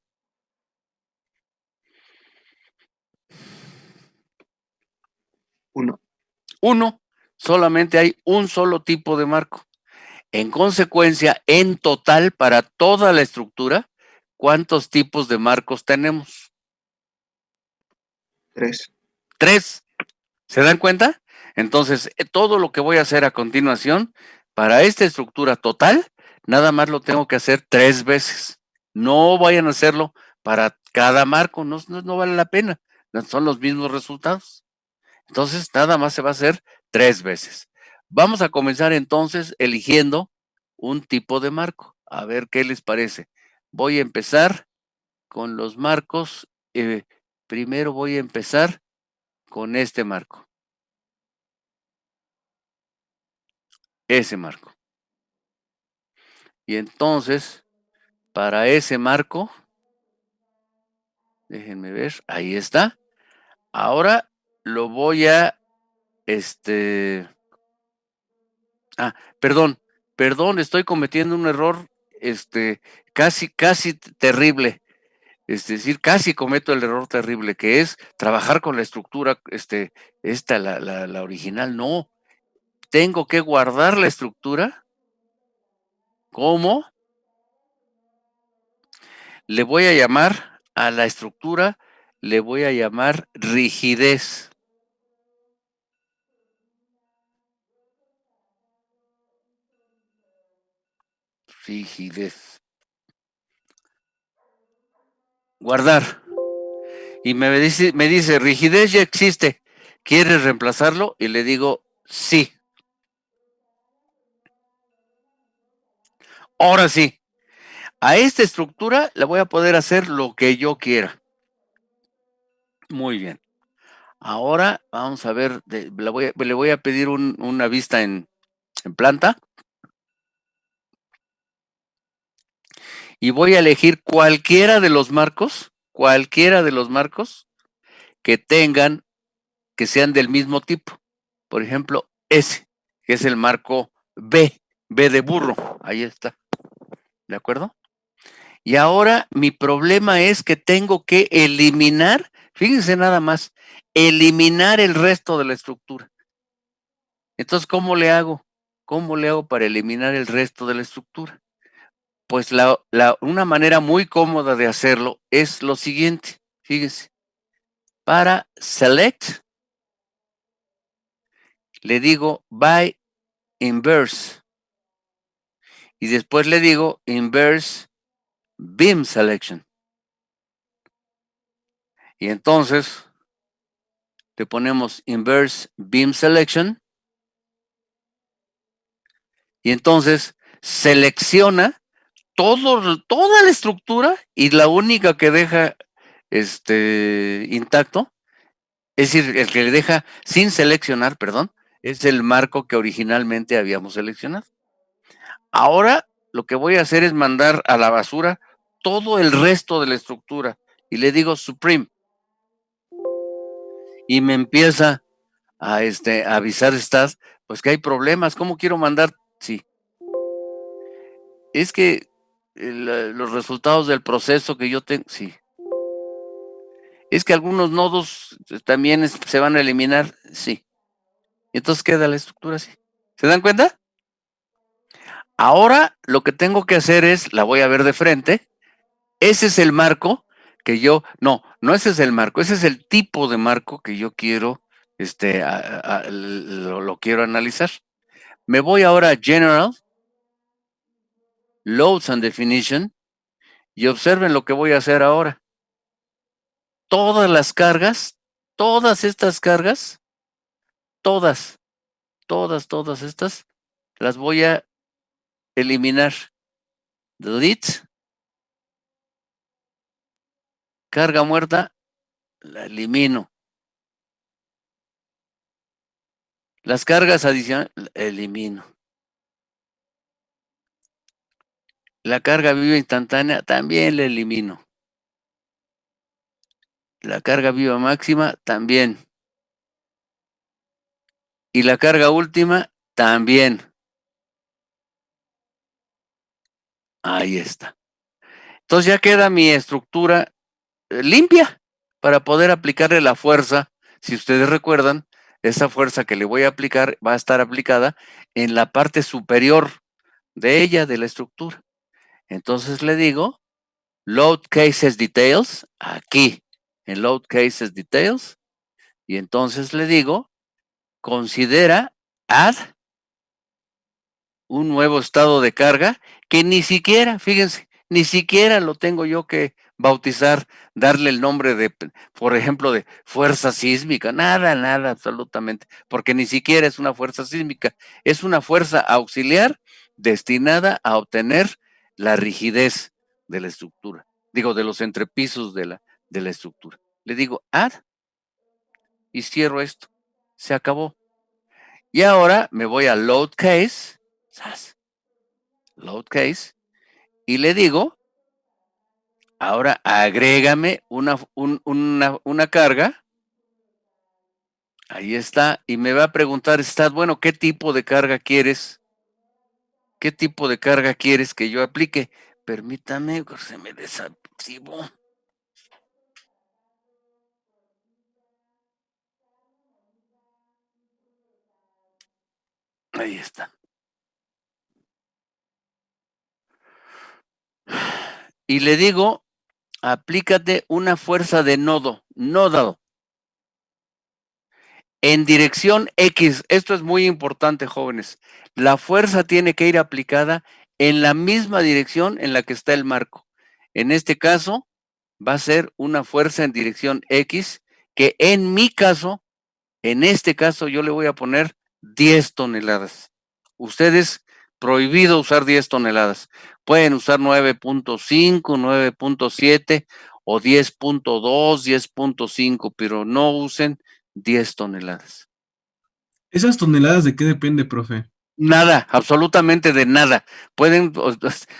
Speaker 1: Uno. Solamente hay un solo tipo de marco. En consecuencia, en total, para toda la estructura, ¿cuántos tipos de marcos tenemos?
Speaker 6: 3.
Speaker 1: 3. ¿Se dan cuenta? Entonces, todo lo que voy a hacer a continuación, para esta estructura total, nada más lo tengo que hacer 3 veces. No vayan a hacerlo para cada marco, no vale la pena. Son los mismos resultados. Entonces, nada más se va a hacer 3 veces. Vamos a comenzar entonces eligiendo un tipo de marco. A ver qué les parece. Voy a empezar con los marcos. Primero voy a empezar con este marco. Ese marco. Y entonces, para ese marco, déjenme ver, ahí está. Ahora lo voy a, perdón, estoy cometiendo un error, casi terrible. Es decir, casi cometo el error terrible, que es trabajar con la estructura, la original. No, tengo que guardar la estructura ¿Cómo? Le voy a llamar a la estructura, le voy a llamar rigidez. Rigidez. Guardar. Y me dice, rigidez ya existe. ¿Quieres reemplazarlo? Y le digo, sí. Ahora sí. A esta estructura le voy a poder hacer lo que yo quiera. Muy bien. Ahora vamos a ver, le voy a pedir una vista en planta. Y voy a elegir cualquiera de los marcos que tengan, que sean del mismo tipo. Por ejemplo, ese, que es el marco B de burro. Ahí está. ¿De acuerdo? Y ahora mi problema es que tengo que eliminar, fíjense nada más, eliminar el resto de la estructura. Entonces, ¿cómo le hago? ¿Cómo le hago para eliminar el resto de la estructura? Pues una manera muy cómoda de hacerlo es lo siguiente, fíjense. Para select, le digo by inverse. Y después le digo inverse beam selection. Y entonces le ponemos inverse beam selection. Y entonces selecciona toda la estructura y la única que deja intacto, es decir, el que le deja sin seleccionar, perdón, es el marco que originalmente habíamos seleccionado. Ahora lo que voy a hacer es mandar a la basura todo el resto de la estructura y le digo Supreme. Y me empieza a avisar stats, pues que hay problemas. ¿Cómo quiero mandar? Sí. Es que los resultados del proceso que yo tengo, sí. Es que algunos nodos también se van a eliminar, sí. Entonces queda la estructura así. ¿Se dan cuenta? Ahora lo que tengo que hacer es, la voy a ver de frente. Ese es el marco que no ese es el marco, ese es el tipo de marco que yo quiero, lo quiero analizar. Me voy ahora a General, Loads and Definition, y observen lo que voy a hacer ahora. Todas las cargas, todas estas cargas, todas estas, las voy a eliminar. Delete. Carga muerta, la elimino. Las cargas adicionales, la elimino. La carga viva instantánea, también la elimino. La carga viva máxima, también. Y la carga última, también. Ahí está. Entonces ya queda mi estructura limpia para poder aplicarle la fuerza. Si ustedes recuerdan, esa fuerza que le voy a aplicar va a estar aplicada en la parte superior de ella, de la estructura. Entonces le digo, Load Cases Details, aquí en Load Cases Details, y entonces le digo, considera add un nuevo estado de carga que ni siquiera, fíjense, ni siquiera lo tengo yo que bautizar, darle el nombre de, por ejemplo, de fuerza sísmica, nada, absolutamente, porque ni siquiera es una fuerza sísmica, es una fuerza auxiliar destinada a obtener la rigidez de la estructura, digo, de los entrepisos de la estructura. Le digo, add, y cierro esto, se acabó. Y ahora me voy a load case, load case, y le digo, ahora agrégame una carga. Ahí está, y me va a preguntar, bueno, ¿qué tipo de carga quieres? ¿Qué tipo de carga quieres que yo aplique? Permítame, se me desactivó. Ahí está. y le digo, aplícate una fuerza de nodo, nódalo, en dirección X. Esto es muy importante, jóvenes. La fuerza tiene que ir aplicada en la misma dirección en la que está el marco. En este caso, va a ser una fuerza en dirección X, que en mi caso, en este caso, yo le voy a poner 10 toneladas. Ustedes, prohibido usar 10 toneladas. Pueden usar 9.5, 9.7 o 10.2, 10.5, pero no usen 10 toneladas.
Speaker 7: ¿Esas toneladas de qué depende, profe?
Speaker 1: Nada, absolutamente de nada.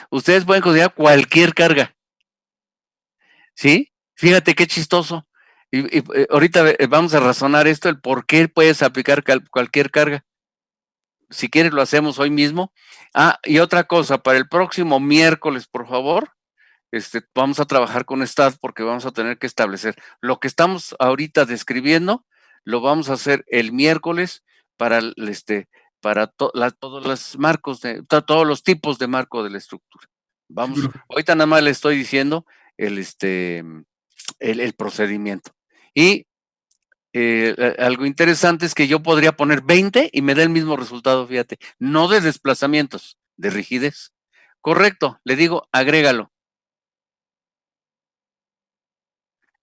Speaker 1: Ustedes pueden considerar cualquier carga. ¿Sí? Fíjate qué chistoso. Y ahorita vamos a razonar esto, el por qué puedes aplicar cualquier carga. Si quieres lo hacemos hoy mismo. Y otra cosa, para el próximo miércoles, por favor, vamos a trabajar con STAT porque vamos a tener que establecer lo que estamos ahorita describiendo, lo vamos a hacer el miércoles para todos los marcos todos los tipos de marco de la estructura. Vamos,
Speaker 7: Sí, profe.
Speaker 1: ahorita nada más le estoy diciendo el procedimiento. Y algo interesante es que yo podría poner 20 y me da el mismo resultado, fíjate, no de desplazamientos, de rigidez. Correcto, le digo, agrégalo.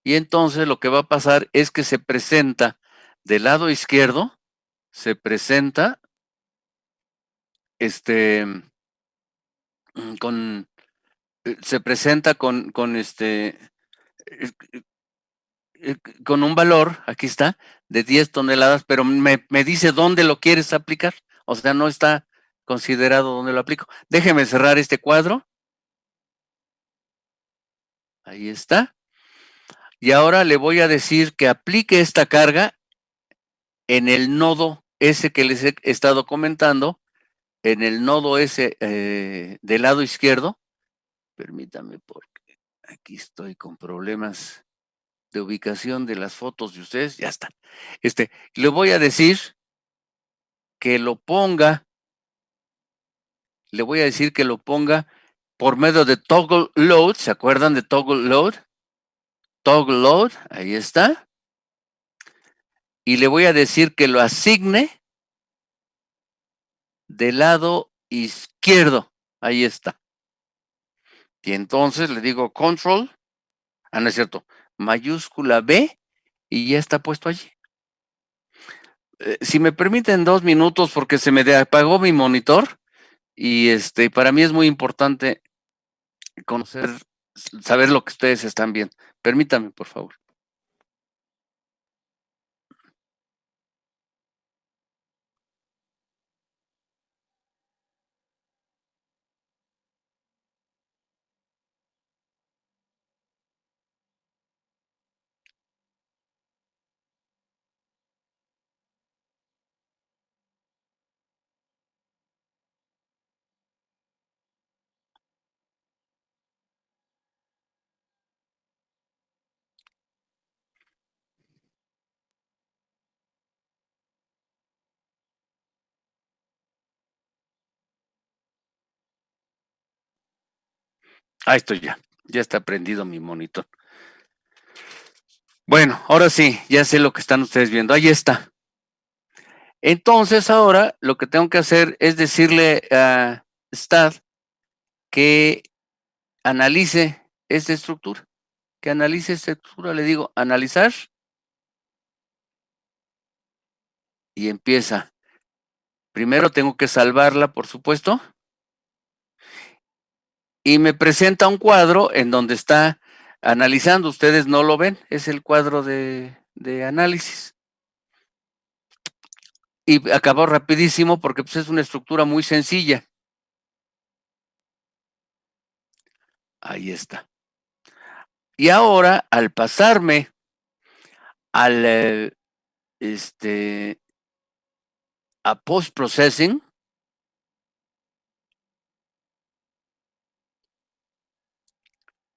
Speaker 1: Y entonces lo que va a pasar es que se presenta del lado izquierdo, se presenta con se presenta con un valor, aquí está, de 10 toneladas, pero me dice dónde lo quieres aplicar. O sea, no está considerado dónde lo aplico. Déjeme cerrar este cuadro. Ahí está. Y ahora le voy a decir que aplique esta carga en el nodo ese que les he estado comentando, en el nodo ese del lado izquierdo. Permítame porque aquí estoy con problemas de ubicación de las fotos de ustedes. Ya está. Le voy a decir que lo ponga, le voy a decir que lo ponga por medio de toggle load. ¿Se acuerdan de toggle load? Toggle load, ahí está. Y le voy a decir que lo asigne del lado izquierdo. Ahí está. Y entonces le digo control, no es cierto, mayúscula B y ya está puesto allí. Si me permiten 2 minutos porque se me apagó mi monitor y para mí es muy importante conocer, saber lo que ustedes están viendo. Permítanme, por favor. Ahí estoy ya. Ya está prendido mi monitor. Bueno, ahora sí, ya sé lo que están ustedes viendo. Ahí está. Entonces ahora lo que tengo que hacer es decirle a STAT que analice esta estructura. Que analice esta estructura. Le digo, analizar. Y empieza. Primero tengo que salvarla, por supuesto. Y me presenta un cuadro en donde está analizando. Ustedes no lo ven, es el cuadro de análisis. Y acabó rapidísimo porque pues, es una estructura muy sencilla. Ahí está. Y ahora, al pasarme al a post-processing,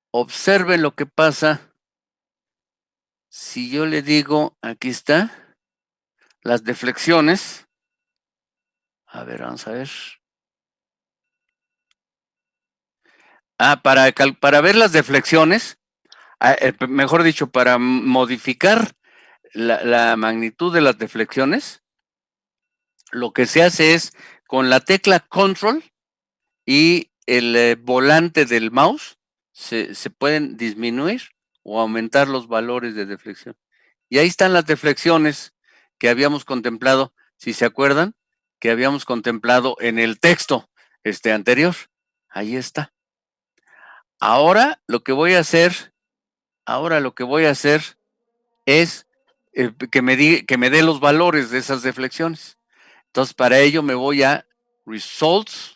Speaker 1: observen lo que pasa si yo le digo, aquí está, las deflexiones. A ver, vamos a ver. Para ver las deflexiones, mejor dicho, para modificar la magnitud de las deflexiones, lo que se hace es con la tecla Control y el volante del mouse se pueden disminuir o aumentar los valores de deflexión. Y ahí están las deflexiones que habíamos contemplado, si se acuerdan, que habíamos contemplado en el texto anterior. Ahí está. Ahora lo que voy a hacer es que me dé los valores de esas deflexiones. Entonces, para ello me voy a Results,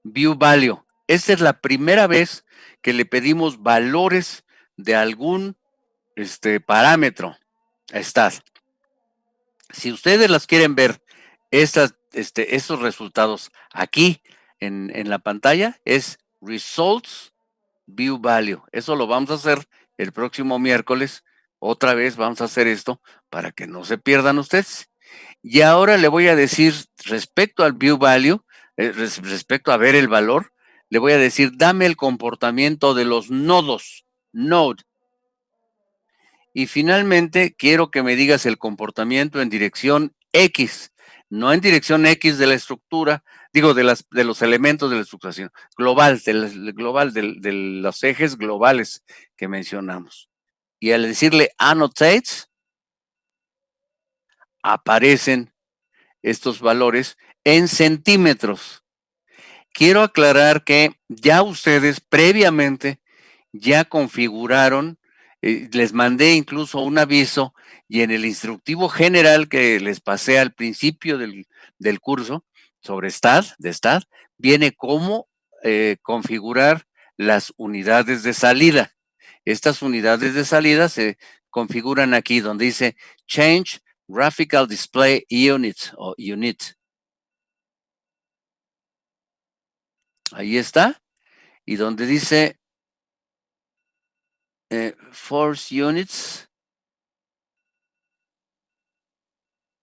Speaker 1: View Value. Esta es la primera vez que le pedimos valores de algún parámetro a STAT. Si ustedes las quieren ver, estos resultados aquí en la pantalla, es Results View Value. Eso lo vamos a hacer el próximo miércoles. Otra vez vamos a hacer esto para que no se pierdan ustedes. Y ahora le voy a decir respecto al View Value, respecto a ver el valor, le voy a decir, dame el comportamiento de los nodos, node. Y finalmente, quiero que me digas el comportamiento en dirección X, no en dirección X de la estructura, digo, de los elementos de la estructuración, global, de los ejes globales que mencionamos. Y al decirle annotates, aparecen estos valores en centímetros. Quiero aclarar que ya ustedes previamente ya configuraron, les mandé incluso un aviso y en el instructivo general que les pasé al principio del curso sobre STAT, viene cómo configurar las unidades de salida. Estas unidades de salida se configuran aquí donde dice Change Graphical Display Unit o Unit. Ahí está. Y donde dice Force Units,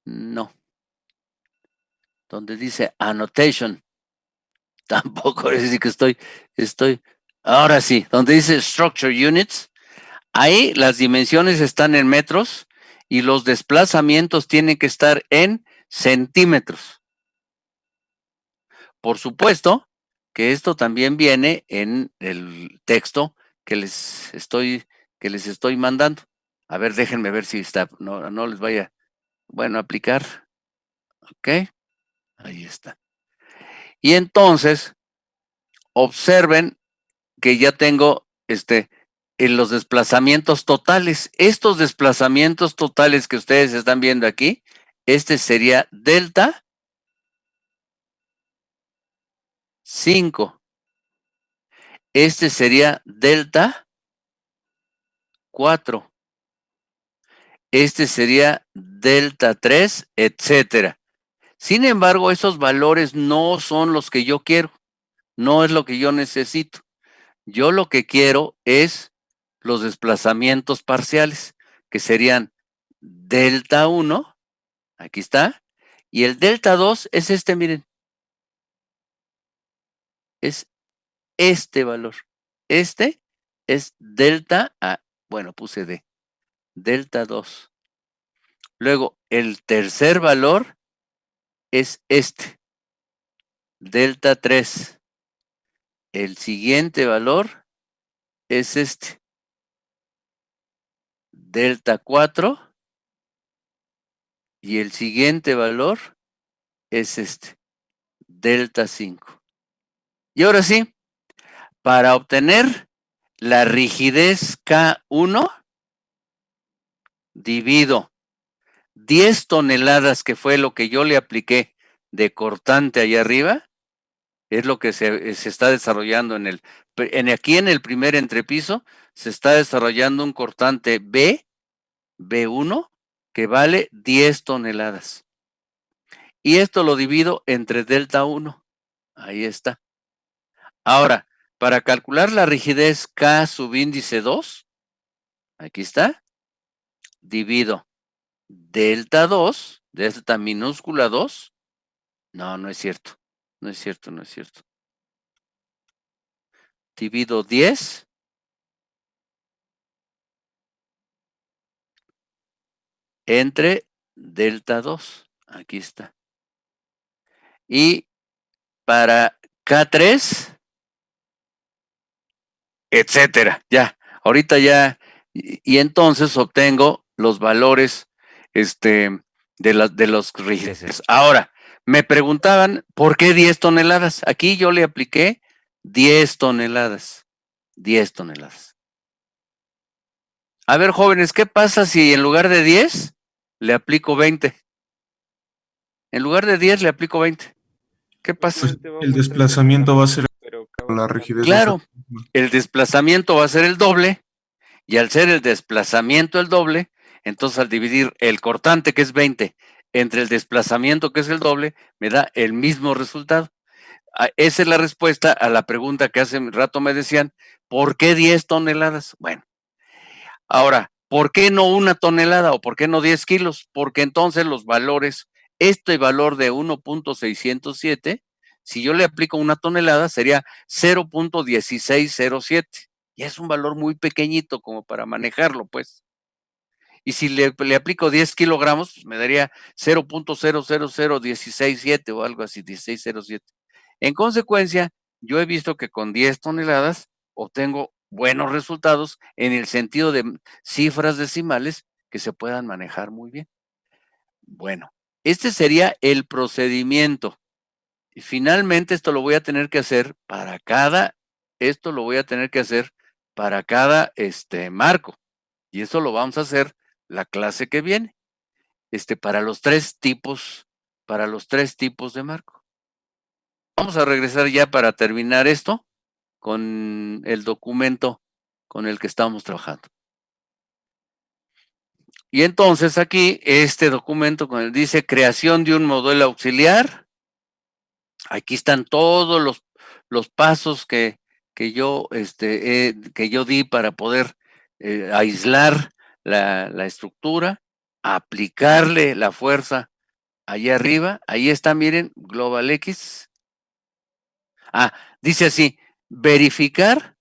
Speaker 1: no. Donde dice Annotation, tampoco es decir que estoy, ahora sí, donde dice Structure Units, ahí las dimensiones están en metros y los desplazamientos tienen que estar en centímetros. Por supuesto que esto también viene en el texto que les estoy mandando. A ver, déjenme ver si está, no les vaya, bueno, aplicar. Ok, ahí está. Y entonces, observen que ya tengo en los desplazamientos totales. Estos desplazamientos totales que ustedes están viendo aquí, sería delta 5. Sería delta 4. Sería delta 3, etcétera. Sin embargo, esos valores no son los que yo quiero. No es lo que yo necesito. Yo lo que quiero es los desplazamientos parciales, que serían delta 1, aquí está, y el delta 2 es miren. Es este valor. Este es delta, bueno, puse D, delta 2. Luego, el tercer valor es delta 3. El siguiente valor es delta 4. Y el siguiente valor es delta 5. Y ahora sí, para obtener la rigidez K1, divido 10 toneladas, que fue lo que yo le apliqué de cortante allá arriba, es lo que se está desarrollando aquí en el primer entrepiso, se está desarrollando un cortante B1, que vale 10 toneladas. Y esto lo divido entre delta 1. Ahí está. Ahora, para calcular la rigidez K subíndice 2, aquí está, divido delta 2, delta minúscula 2, no es cierto, no es cierto. divido 10 entre delta 2. Aquí está. Y para K3, etcétera. Ya, ahorita ya, y entonces obtengo los valores de los rigideces. Ahora, me preguntaban, ¿por qué 10 toneladas? Aquí yo le apliqué 10 toneladas. 10 toneladas. A ver, jóvenes, ¿qué pasa si en lugar de 10 le aplico 20? En lugar de 10 le aplico 20. ¿Qué pasa?
Speaker 7: Pues el desplazamiento va a ser la rigidez.
Speaker 1: Claro, el desplazamiento va a ser el doble, y al ser el desplazamiento el doble, entonces al dividir el cortante, que es 20, entre el desplazamiento, que es el doble, me da el mismo resultado. Esa es la respuesta a la pregunta que hace un rato me decían, ¿por qué 10 toneladas? Bueno, ahora, ¿por qué no 1 tonelada o por qué no 10 kilos? Porque entonces los valores, este valor de 1.607, si yo le aplico 1 tonelada, sería 0.1607. Y es un valor muy pequeñito como para manejarlo, pues. Y si le aplico 10 kilogramos, pues me daría 0.000167 o algo así, 1607. En consecuencia, yo he visto que con 10 toneladas obtengo buenos resultados en el sentido de cifras decimales que se puedan manejar muy bien. Bueno, este sería el procedimiento. Y finalmente esto lo voy a tener que hacer para cada marco. Y eso lo vamos a hacer la clase que viene. Para los tres tipos de marco. Vamos a regresar ya para terminar esto con el documento con el que estamos trabajando. Y entonces aquí este documento con el dice creación de un modelo auxiliar. Aquí están todos los pasos que yo di para poder aislar la estructura, aplicarle la fuerza allá arriba. Ahí está, miren, Global X. Dice así, verificar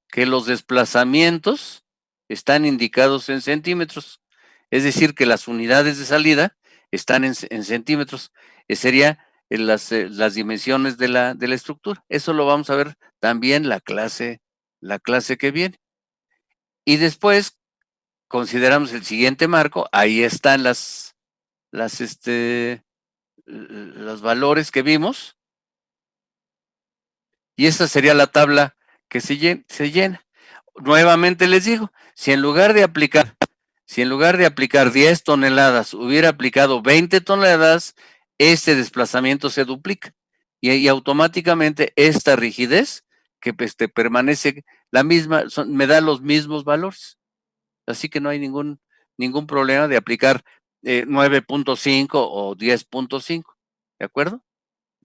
Speaker 1: que los desplazamientos están indicados en centímetros, es decir, que las unidades de salida están en centímetros. Sería las dimensiones de la estructura. Eso lo vamos a ver también la clase que viene. Y después consideramos el siguiente marco. Ahí están los valores que vimos. Y esta sería la tabla que se llena. Nuevamente les digo, si en lugar de aplicar 10 toneladas hubiera aplicado 20 toneladas, este desplazamiento se duplica y automáticamente esta rigidez que permanece la misma, me da los mismos valores. Así que no hay ningún problema de aplicar 9.5 o 10.5. ¿De acuerdo?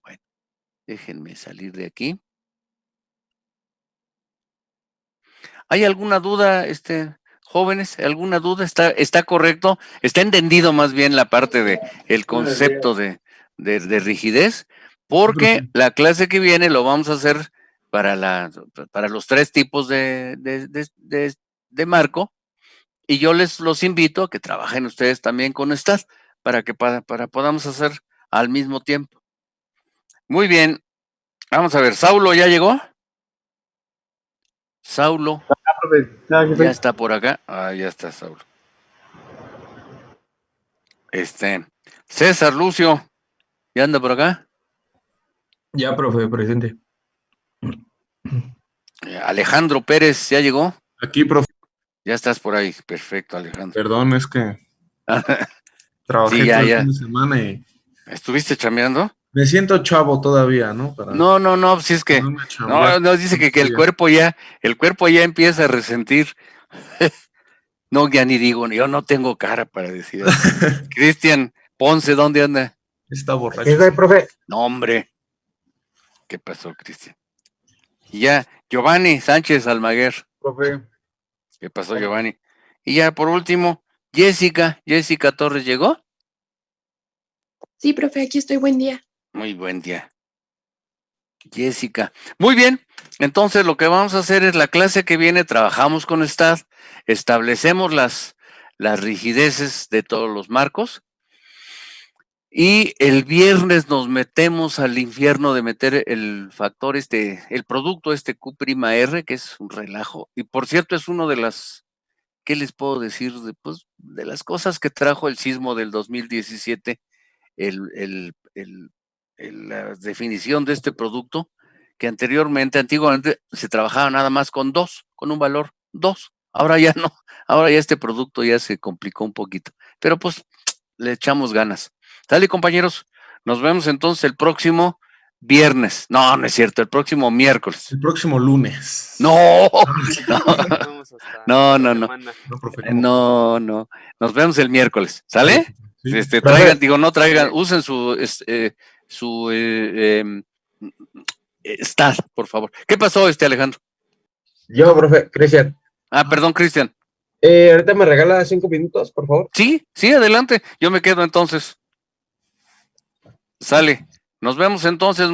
Speaker 1: Bueno, déjenme salir de aquí. ¿Hay alguna duda, jóvenes? ¿Alguna duda? ¿Está correcto? ¿Está entendido más bien la parte de el concepto de rigidez? Porque la clase que viene lo vamos a hacer para los tres tipos de marco, y yo los invito a que trabajen ustedes también con STAAD para que podamos hacer al mismo tiempo. Muy bien. Vamos a ver, ¿Saulo ya llegó? Saulo. Ya está por acá. Ya está Saulo. César Lucio, ¿ya anda por acá?
Speaker 2: Ya, profe, presente.
Speaker 1: Alejandro Pérez, ¿ya llegó?
Speaker 7: Aquí, profe.
Speaker 1: Ya estás por ahí. Perfecto, Alejandro.
Speaker 7: Perdón, es que trabajé todo el fin de semana y...
Speaker 1: ¿Estuviste chambeando?
Speaker 7: Me siento chavo todavía, ¿no?
Speaker 1: No, si es que... No, dice que el cuerpo ya empieza a resentir. No, ya ni digo, yo no tengo cara para decir eso. Cristian Ponce, ¿dónde anda?
Speaker 7: Está borracho.
Speaker 2: ¿Qué es, profe?
Speaker 1: No, hombre. ¿Qué pasó, Cristian? Y ya, Giovanni Sánchez Almaguer.
Speaker 2: Profe.
Speaker 1: ¿Qué pasó, Giovanni? Y ya, por último, Jessica Torres, ¿llegó?
Speaker 5: Sí, profe, aquí estoy, buen día.
Speaker 1: Muy buen día. Jessica. Muy bien, entonces lo que vamos a hacer es la clase que viene, trabajamos con STAAD, establecemos las rigideces de todos los marcos y el viernes nos metemos al infierno de meter el factor el producto Q'(R), que es un relajo. Y por cierto, es uno de las, ¿qué les puedo decir? De las cosas que trajo el sismo del 2017, la definición de este producto, que antiguamente se trabajaba nada más con un valor 2. Ahora ya no, ahora ya este producto ya se complicó un poquito, pero pues le echamos ganas. ¿Sale, compañeros? Nos vemos entonces el próximo viernes. No, no es cierto, el próximo miércoles.
Speaker 7: El próximo lunes.
Speaker 1: No, no.
Speaker 7: No.
Speaker 1: Nos vemos el miércoles. ¿Sale?
Speaker 7: Sí.
Speaker 1: Traigan, usen su STAAD, por favor. ¿Qué pasó, Alejandro?
Speaker 2: Yo, profe, Cristian.
Speaker 1: Perdón, Cristian.
Speaker 2: Ahorita me regala 5 minutos, por favor.
Speaker 1: Sí, adelante. Yo me quedo entonces. Sale. Nos vemos entonces.